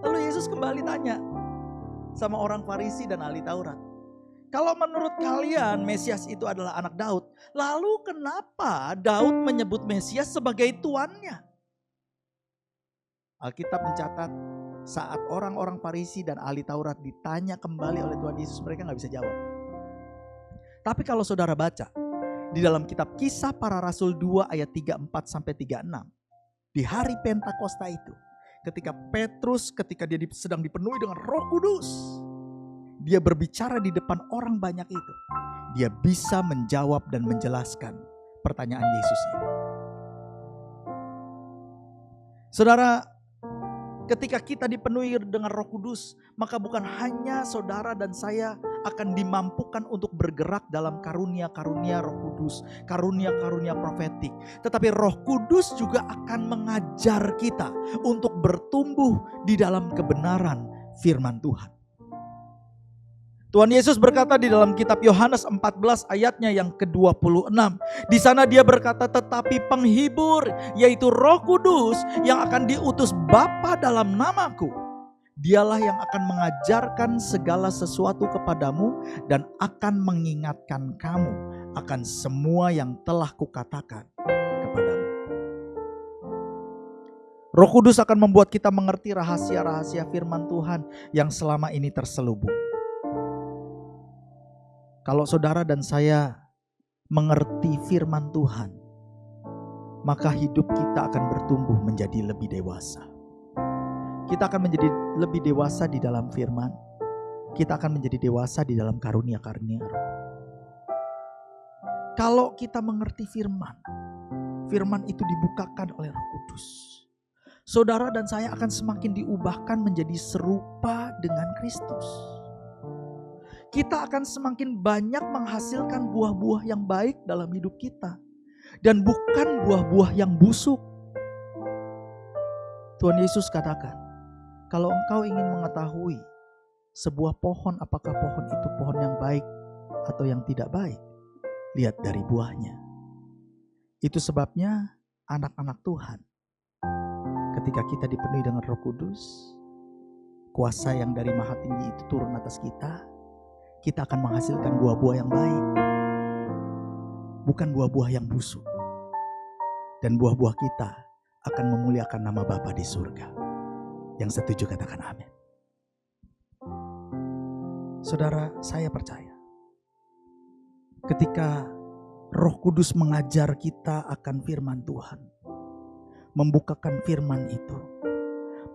Lalu Yesus kembali tanya sama orang Farisi dan ahli Taurat, kalau menurut kalian Mesias itu adalah anak Daud, lalu kenapa Daud menyebut Mesias sebagai tuannya? Alkitab mencatat saat orang-orang Farisi dan ahli Taurat ditanya kembali oleh Tuhan Yesus, mereka gak bisa jawab. Tapi kalau saudara baca di dalam kitab Kisah Para Rasul 2 ayat 34-36. Di hari Pentakosta itu, ketika Petrus ketika dia sedang dipenuhi dengan Roh Kudus, dia berbicara di depan orang banyak itu. Dia bisa menjawab dan menjelaskan pertanyaan Yesus ini. Saudara, ketika kita dipenuhi dengan Roh Kudus, maka bukan hanya saudara dan saya akan dimampukan untuk bergerak dalam karunia-karunia Roh Kudus, karunia-karunia profetik, tetapi Roh Kudus juga akan mengajar kita untuk bertumbuh di dalam kebenaran firman Tuhan. Tuhan Yesus berkata di dalam kitab Yohanes 14 ayatnya yang ke-26. Di sana dia berkata, tetapi penghibur yaitu Roh Kudus yang akan diutus Bapa dalam namaku, dialah yang akan mengajarkan segala sesuatu kepadamu dan akan mengingatkan kamu akan semua yang telah kukatakan kepadamu. Roh Kudus akan membuat kita mengerti rahasia-rahasia firman Tuhan yang selama ini terselubung. Kalau saudara dan saya mengerti firman Tuhan, maka hidup kita akan bertumbuh menjadi lebih dewasa. Kita akan menjadi lebih dewasa di dalam firman. Kita akan menjadi dewasa di dalam karunia-karunia Roh. Kalau kita mengerti firman, firman itu dibukakan oleh Roh Kudus. Saudara dan saya akan semakin diubahkan menjadi serupa dengan Kristus. Kita akan semakin banyak menghasilkan buah-buah yang baik dalam hidup kita. Dan bukan buah-buah yang busuk. Tuhan Yesus katakan, kalau engkau ingin mengetahui sebuah pohon apakah pohon itu pohon yang baik atau yang tidak baik, lihat dari buahnya. Itu sebabnya anak-anak Tuhan, ketika kita dipenuhi dengan Roh Kudus, kuasa yang dari Maha Tinggi itu turun atas kita, kita akan menghasilkan buah-buah yang baik, bukan buah-buah yang busuk. Dan buah-buah kita akan memuliakan nama Bapa di surga. Yang setuju katakan amin. Saudara, saya percaya ketika Roh Kudus mengajar kita akan firman Tuhan, membukakan firman itu,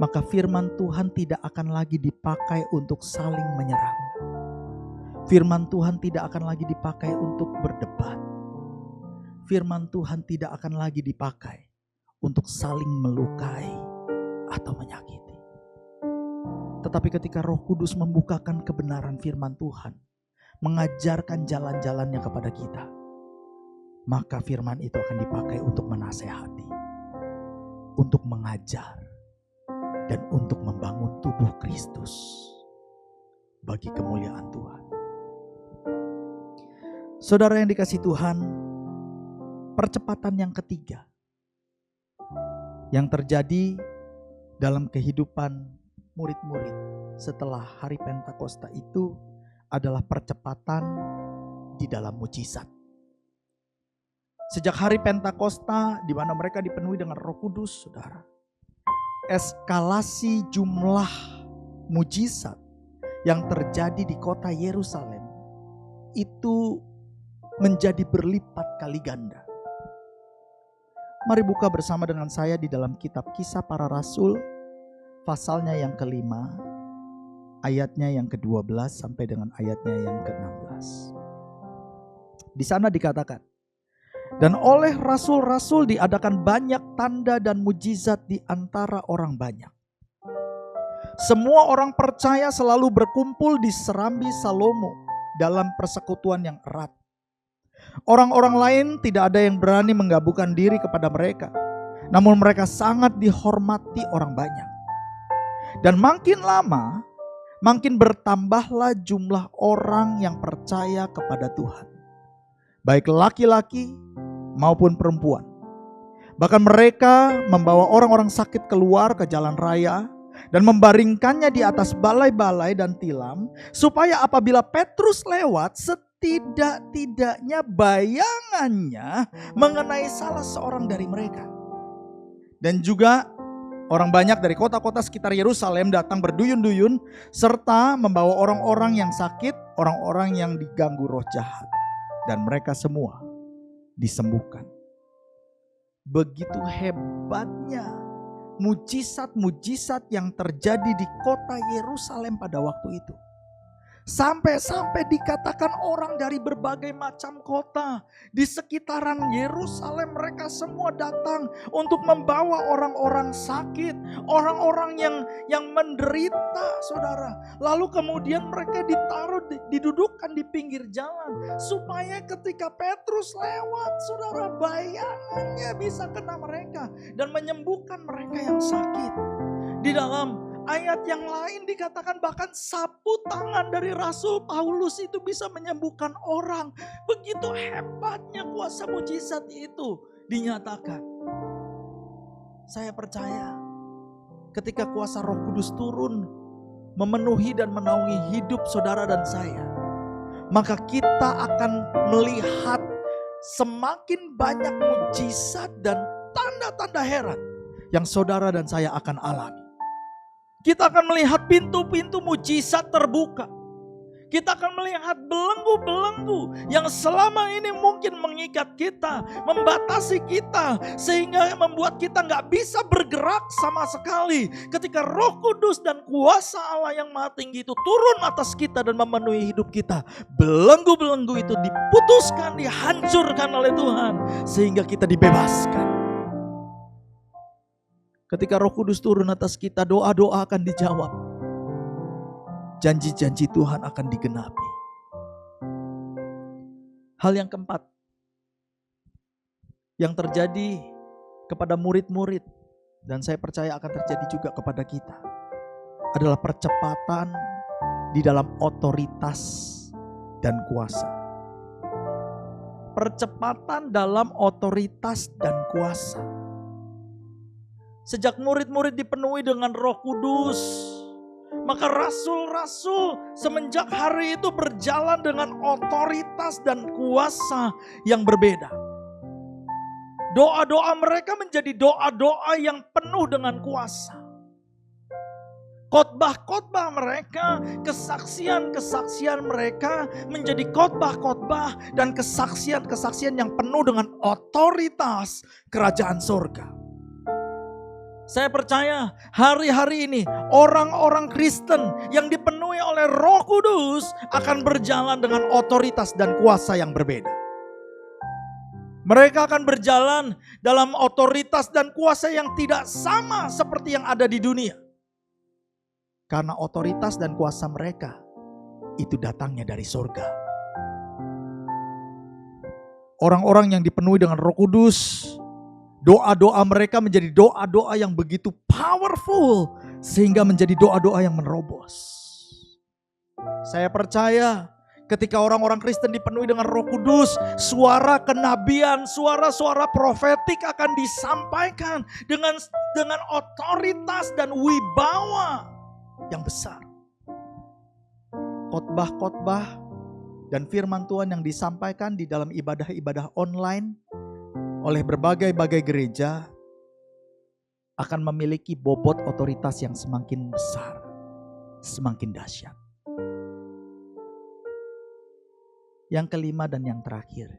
maka firman Tuhan tidak akan lagi dipakai untuk saling menyerang. Firman Tuhan tidak akan lagi dipakai untuk berdebat. Firman Tuhan tidak akan lagi dipakai untuk saling melukai atau menyakiti. Tetapi ketika Roh Kudus membukakan kebenaran firman Tuhan, mengajarkan jalan-jalannya kepada kita, maka firman itu akan dipakai untuk menasehati, untuk mengajar, dan untuk membangun tubuh Kristus bagi kemuliaan Tuhan. Saudara yang dikasihi Tuhan, percepatan yang ketiga yang terjadi dalam kehidupan murid-murid setelah hari Pentakosta itu adalah percepatan di dalam mujizat. Sejak hari Pentakosta di mana mereka dipenuhi dengan Roh Kudus, saudara. Eskalasi jumlah mujizat yang terjadi di kota Yerusalem itu menjadi berlipat kali ganda. Mari buka bersama dengan saya di dalam kitab Kisah Para Rasul, pasalnya yang ke-5, ayatnya yang ke-12 sampai dengan ayatnya yang ke-16. Di sana dikatakan, dan oleh rasul-rasul diadakan banyak tanda dan mujizat di antara orang banyak. Semua orang percaya selalu berkumpul di serambi Salomo dalam persekutuan yang erat. Orang-orang lain tidak ada yang berani menggabungkan diri kepada mereka, namun mereka sangat dihormati orang banyak. Dan makin lama, makin bertambahlah jumlah orang yang percaya kepada Tuhan, baik laki-laki maupun perempuan. Bahkan mereka membawa orang-orang sakit keluar ke jalan raya dan membaringkannya di atas balai-balai dan tilam, supaya apabila Petrus lewat, setidak-tidaknya bayangannya mengenai salah seorang dari mereka. Dan juga orang banyak dari kota-kota sekitar Yerusalem datang berduyun-duyun serta membawa orang-orang yang sakit, orang-orang yang diganggu roh jahat. Dan mereka semua disembuhkan. Begitu hebatnya mujizat-mujizat yang terjadi di kota Yerusalem pada waktu itu. Sampai-sampai dikatakan orang dari berbagai macam kota di sekitaran Yerusalem, mereka semua datang untuk membawa orang-orang sakit, orang-orang yang menderita, saudara. Lalu kemudian mereka didudukkan di pinggir jalan, supaya ketika Petrus lewat, saudara, bayangannya bisa kena mereka dan menyembuhkan mereka yang sakit. Di dalam ayat yang lain dikatakan bahkan sapu tangan dari Rasul Paulus itu bisa menyembuhkan orang. Begitu hebatnya kuasa mujizat itu dinyatakan. Saya percaya ketika kuasa Roh Kudus turun memenuhi dan menaungi hidup saudara dan saya, maka kita akan melihat semakin banyak mujizat dan tanda-tanda heran yang saudara dan saya akan alami. Kita akan melihat pintu-pintu mujizat terbuka. Kita akan melihat belenggu-belenggu yang selama ini mungkin mengikat kita, membatasi kita, sehingga membuat kita gak bisa bergerak sama sekali. Ketika Roh Kudus dan kuasa Allah yang Maha Tinggi itu turun atas kita dan memenuhi hidup kita, belenggu-belenggu itu diputuskan, dihancurkan oleh Tuhan, sehingga kita dibebaskan. Ketika Roh Kudus turun atas kita, doa-doa akan dijawab. Janji-janji Tuhan akan digenapi. Hal yang keempat yang terjadi kepada murid-murid, dan saya percaya akan terjadi juga kepada kita, adalah percepatan di dalam otoritas dan kuasa. Percepatan dalam otoritas dan kuasa. Sejak murid-murid dipenuhi dengan Roh Kudus, maka rasul-rasul semenjak hari itu berjalan dengan otoritas dan kuasa yang berbeda. Doa-doa mereka menjadi doa-doa yang penuh dengan kuasa. Khotbah-khotbah mereka, kesaksian-kesaksian mereka menjadi khotbah-khotbah dan kesaksian-kesaksian yang penuh dengan otoritas kerajaan surga. Saya percaya hari-hari ini orang-orang Kristen yang dipenuhi oleh Roh Kudus akan berjalan dengan otoritas dan kuasa yang berbeda. Mereka akan berjalan dalam otoritas dan kuasa yang tidak sama seperti yang ada di dunia. Karena otoritas dan kuasa mereka itu datangnya dari surga. Orang-orang yang dipenuhi dengan Roh Kudus, doa-doa mereka menjadi doa-doa yang begitu powerful sehingga menjadi doa-doa yang menerobos. Saya percaya ketika orang-orang Kristen dipenuhi dengan Roh Kudus, suara kenabian, suara-suara profetik akan disampaikan dengan otoritas dan wibawa yang besar. Khotbah-khotbah dan firman Tuhan yang disampaikan di dalam ibadah-ibadah online oleh berbagai-bagai gereja akan memiliki bobot otoritas yang semakin besar, semakin dahsyat. Yang kelima dan yang terakhir,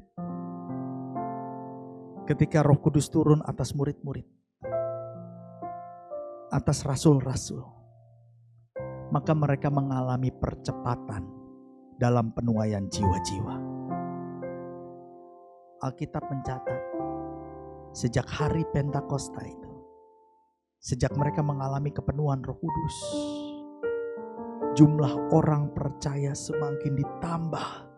ketika Roh Kudus turun atas murid-murid, atas rasul-rasul, maka mereka mengalami percepatan dalam penuaian jiwa-jiwa. Alkitab mencatat, sejak hari Pentakosta itu, sejak mereka mengalami kepenuhan Roh Kudus, jumlah orang percaya semakin ditambahkan.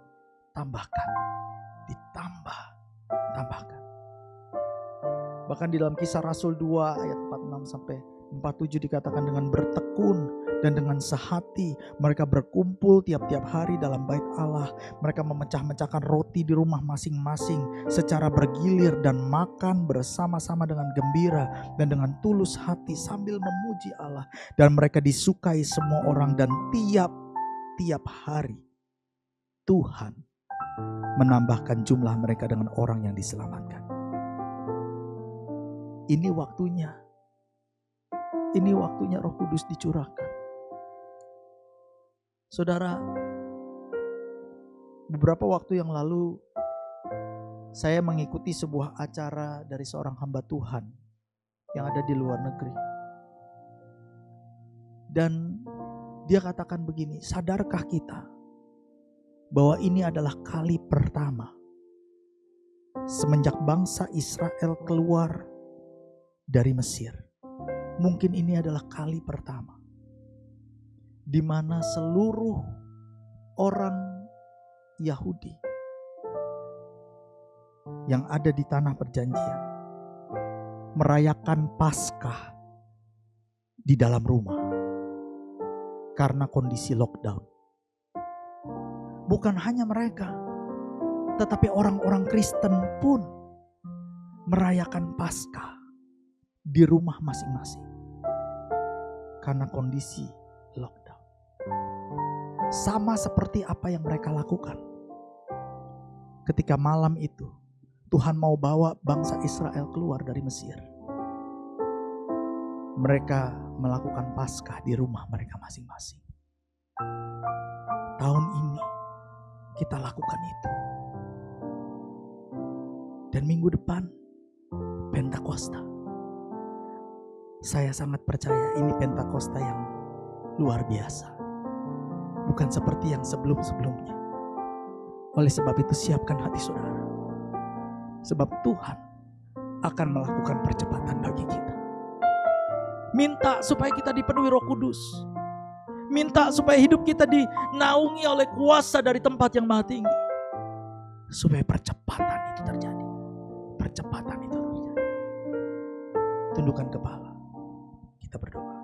Bahkan di dalam Kisah Rasul 2 ayat 46 sampai 47 dikatakan dengan bertekun dan dengan sehati mereka berkumpul tiap-tiap hari dalam bait Allah. Mereka memecah-mecahkan roti di rumah masing-masing secara bergilir dan makan bersama-sama dengan gembira dan dengan tulus hati sambil memuji Allah. Dan mereka disukai semua orang, dan tiap-tiap hari Tuhan menambahkan jumlah mereka dengan orang yang diselamatkan. Ini waktunya Roh Kudus dicurahkan. Saudara, beberapa waktu yang lalu saya mengikuti sebuah acara dari seorang hamba Tuhan yang ada di luar negeri. Dan dia katakan begini, sadarkah kita bahwa ini adalah kali pertama semenjak bangsa Israel keluar dari Mesir. Mungkin ini adalah kali pertama di mana seluruh orang Yahudi yang ada di tanah perjanjian merayakan Paskah di dalam rumah karena kondisi lockdown. Bukan hanya mereka, tetapi orang-orang Kristen pun merayakan Paskah di rumah masing-masing karena kondisi lockdown. Sama seperti apa yang mereka lakukan ketika malam itu Tuhan mau bawa bangsa Israel keluar dari Mesir. Mereka melakukan Paskah di rumah mereka masing-masing. Tahun ini kita lakukan itu. Dan minggu depan Pentakosta. Saya sangat percaya ini Pentakosta yang luar biasa. Bukan seperti yang sebelum-sebelumnya. Oleh sebab itu siapkan hati saudara. Sebab Tuhan akan melakukan percepatan bagi kita. Minta supaya kita dipenuhi Roh Kudus. Minta supaya hidup kita dinaungi oleh kuasa dari tempat yang maha tinggi. Supaya percepatan itu terjadi. Percepatan itu terjadi. Tundukkan kepala. Kita berdoa.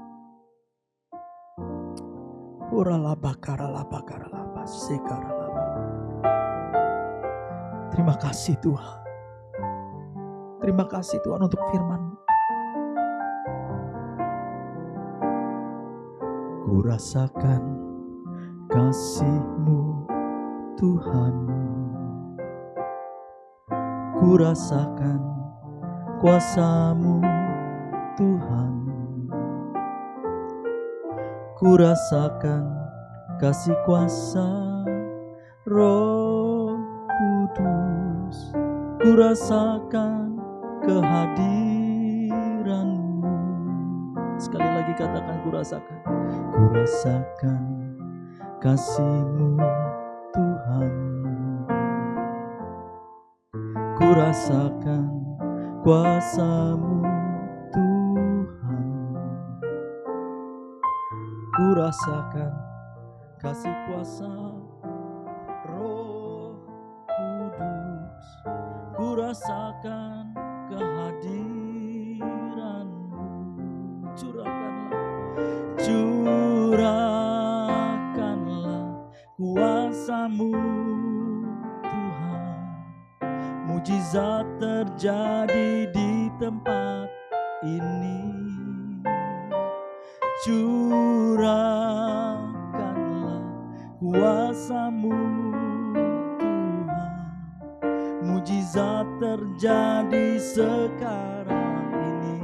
Terima kasih Tuhan. Terima kasih Tuhan untuk firman-Mu. Ku rasakan kasih-Mu Tuhan. Ku rasakan kuasa-Mu Tuhan. Ku rasakan kasih kuasa Roh Kudus. Ku rasakan kehadiran-Mu. Sekali lagi katakan, ku rasakan. Ku rasakan kasih-Mu Tuhan. Ku rasakan kuasa-Mu Tuhan. Ku rasakan kasih kuasa Roh Kudus. Ku rasakan kehadiran-Mu. Curahkanlah kuasa-Mu Tuhan. Mujizat terjadi di tempat ini. Curahkanlah kuasa-Mu Tuhan. mujizat terjadi sekarang ini.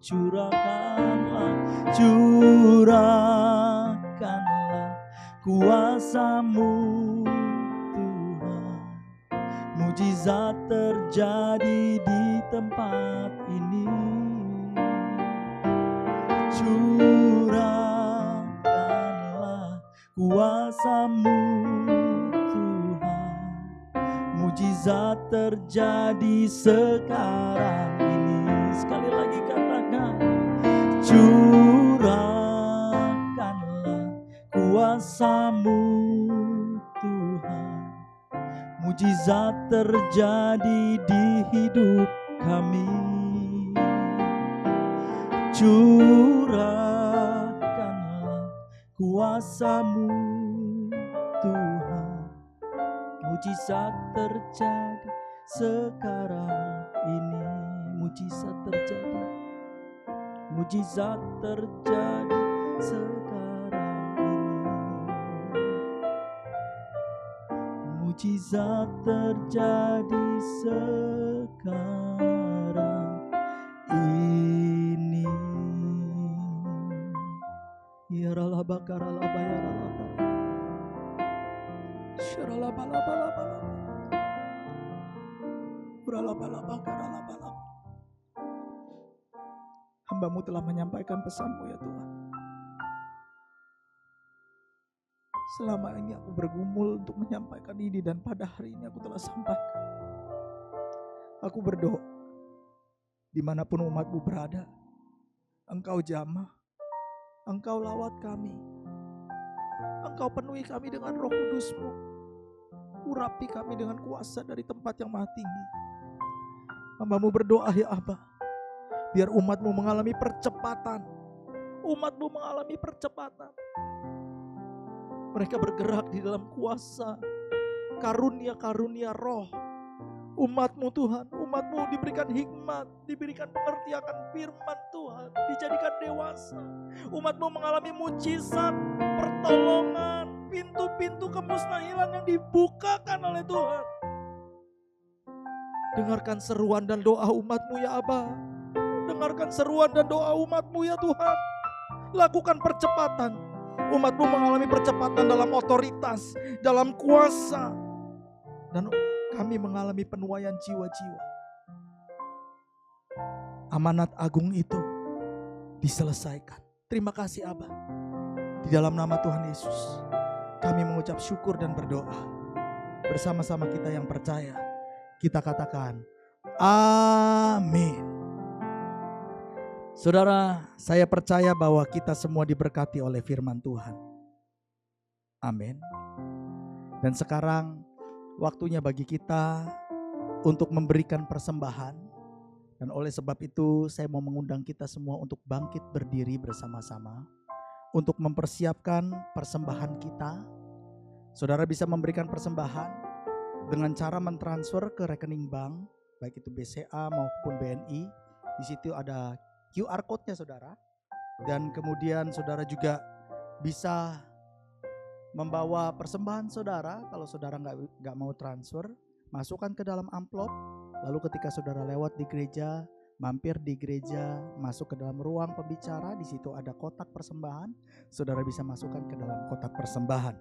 Curahkanlah kuasa-Mu Tuhan. Mujizat terjadi di tempat ini. Curahkanlah kuasa-Mu Tuhan. Mujizat terjadi sekarang ini. Sekali lagi katakan, curahkanlah kuasa-Mu Tuhan. Mujizat terjadi di hidup kami. Curahkanlah kuasa-Mu Tuhan. Mujizat terjadi sekarang ini. Mujizat terjadi. Mujizat terjadi sekarang ini. Mujizat terjadi sekarang ini. Ya ralabakara ya ralaba. Syaralabalabalabalaba. Uralabalabakara. Hamba-Mu telah menyampaikan pesan-Mu ya Tuhan. Selama ini aku bergumul untuk menyampaikan ini, dan pada hari ini aku telah sampaikan. Aku berdoa, dimanapun umat-Mu berada, Engkau jamah, Engkau lawat kami, Engkau penuhi kami dengan Roh Kudus-Mu, urapi kami dengan kuasa dari tempat yang maha tinggi. Hamba-Mu berdoa ya Aba, biar umat-Mu mengalami percepatan. Umat-Mu mengalami percepatan. Mereka bergerak di dalam kuasa karunia-karunia roh. Umat-Mu Tuhan, umat-Mu diberikan hikmat, diberikan pengertian akan firman Tuhan, dijadikan dewasa. Umat-Mu mengalami mujizat, pertolongan, pintu-pintu kemustahilan yang dibukakan oleh Tuhan. Dengarkan seruan dan doa umat-Mu ya Aba. Dengarkan seruan dan doa umat-Mu ya Tuhan. Lakukan percepatan. Umat-Mu mengalami percepatan dalam otoritas, dalam kuasa. Dan kami mengalami penuaian jiwa-jiwa. Amanat agung itu diselesaikan. Terima kasih Aba. Di dalam nama Tuhan Yesus, kami mengucap syukur dan berdoa. Bersama-sama kita yang percaya, kita katakan, amin. Saudara, saya percaya bahwa kita semua diberkati oleh firman Tuhan. Amin. Dan sekarang waktunya bagi kita untuk memberikan persembahan. Dan oleh sebab itu saya mau mengundang kita semua untuk bangkit berdiri bersama-sama. Untuk mempersiapkan persembahan kita. Saudara bisa memberikan persembahan dengan cara mentransfer ke rekening bank. Baik itu BCA maupun BNI. Di situ ada QR code-nya saudara. Dan kemudian saudara juga bisa membawa persembahan saudara. Kalau saudara nggak mau transfer, masukkan ke dalam amplop. Lalu ketika saudara lewat di gereja, mampir di gereja, masuk ke dalam ruang pembicara, di situ ada kotak persembahan. Saudara bisa masukkan ke dalam kotak persembahan.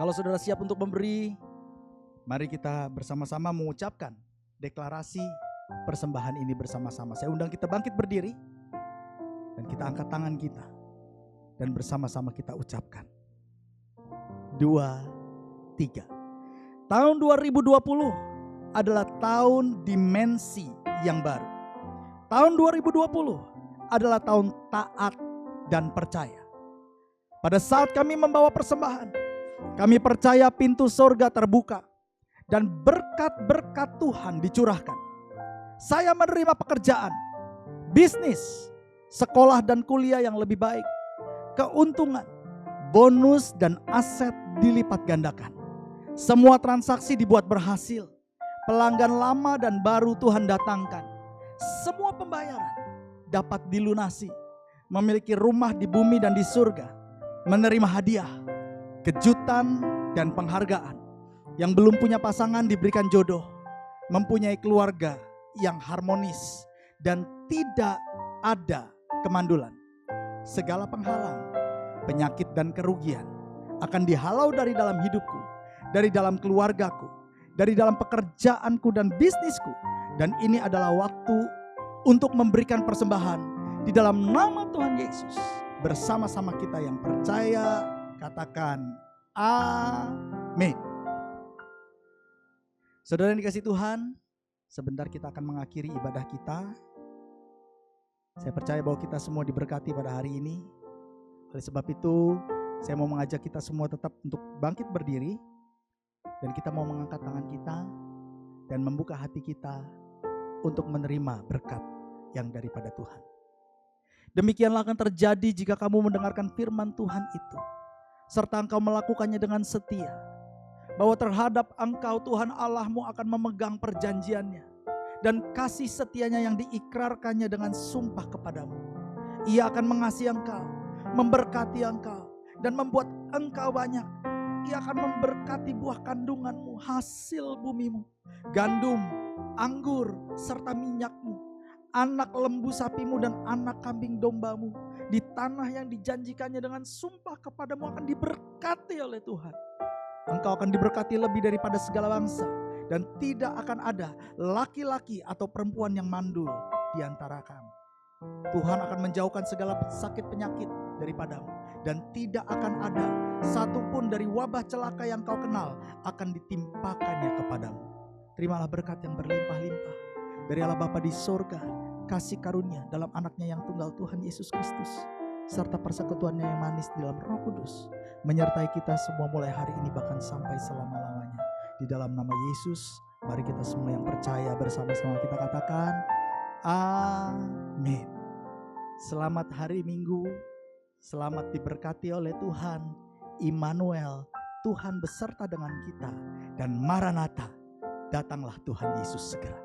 Kalau saudara siap untuk memberi, mari kita bersama-sama mengucapkan deklarasi persembahan ini bersama-sama. Saya undang kita bangkit berdiri dan kita angkat tangan kita dan bersama-sama kita ucapkan. 2, 3. Tahun 2020 adalah tahun dimensi yang baru. Tahun 2020 adalah tahun taat dan percaya. Pada saat kami membawa persembahan, kami percaya pintu surga terbuka dan berkat-berkat Tuhan dicurahkan. Saya menerima pekerjaan, bisnis, sekolah dan kuliah yang lebih baik, keuntungan, bonus dan aset dilipat gandakan. Semua transaksi dibuat berhasil. Pelanggan lama dan baru Tuhan datangkan. Semua pembayaran dapat dilunasi. Memiliki rumah di bumi dan di surga. Menerima hadiah, kejutan dan penghargaan. Yang belum punya pasangan diberikan jodoh, mempunyai keluarga yang harmonis, dan tidak ada kemandulan. Segala penghalang, penyakit dan kerugian akan dihalau dari dalam hidupku, dari dalam keluargaku, dari dalam pekerjaanku dan bisnisku. Dan ini adalah waktu untuk memberikan persembahan di dalam nama Tuhan Yesus. Bersama-sama kita yang percaya, katakan amin. Saudara yang dikasihi Tuhan, sebentar kita akan mengakhiri ibadah kita. Saya percaya bahwa kita semua diberkati pada hari ini. Oleh sebab itu, saya mau mengajak kita semua tetap untuk bangkit berdiri. Dan kita mau mengangkat tangan kita dan membuka hati kita untuk menerima berkat yang daripada Tuhan. Demikianlah akan terjadi jika kamu mendengarkan firman Tuhan itu, serta engkau melakukannya dengan setia. Bahwa terhadap engkau Tuhan Allahmu akan memegang perjanjiannya dan kasih setianya yang diikrarkannya dengan sumpah kepadamu. Ia akan mengasihi engkau, memberkati engkau, dan membuat engkau banyak. Ia akan memberkati buah kandunganmu, hasil bumimu, gandum, anggur, serta minyakmu, anak lembu sapimu dan anak kambing dombamu. Di tanah yang dijanjikannya dengan sumpah kepadamu akan diberkati oleh Tuhan. Engkau akan diberkati lebih daripada segala bangsa, dan tidak akan ada laki-laki atau perempuan yang mandul di antara kamu. Tuhan akan menjauhkan segala sakit penyakit daripadamu, dan tidak akan ada satupun dari wabah celaka yang kau kenal akan ditimpakannya kepadamu. Terimalah berkat yang berlimpah-limpah dari Allah Bapa di sorga, kasih karunia dalam anaknya yang tunggal Tuhan Yesus Kristus, serta persekutuannya yang manis di dalam Roh Kudus menyertai kita semua mulai hari ini bahkan sampai selama-lamanya. Di dalam nama Yesus, mari kita semua yang percaya bersama-sama kita katakan amin. Selamat hari Minggu, selamat diberkati oleh Tuhan. Immanuel, Tuhan beserta dengan kita, dan Maranatha, datanglah Tuhan Yesus segera.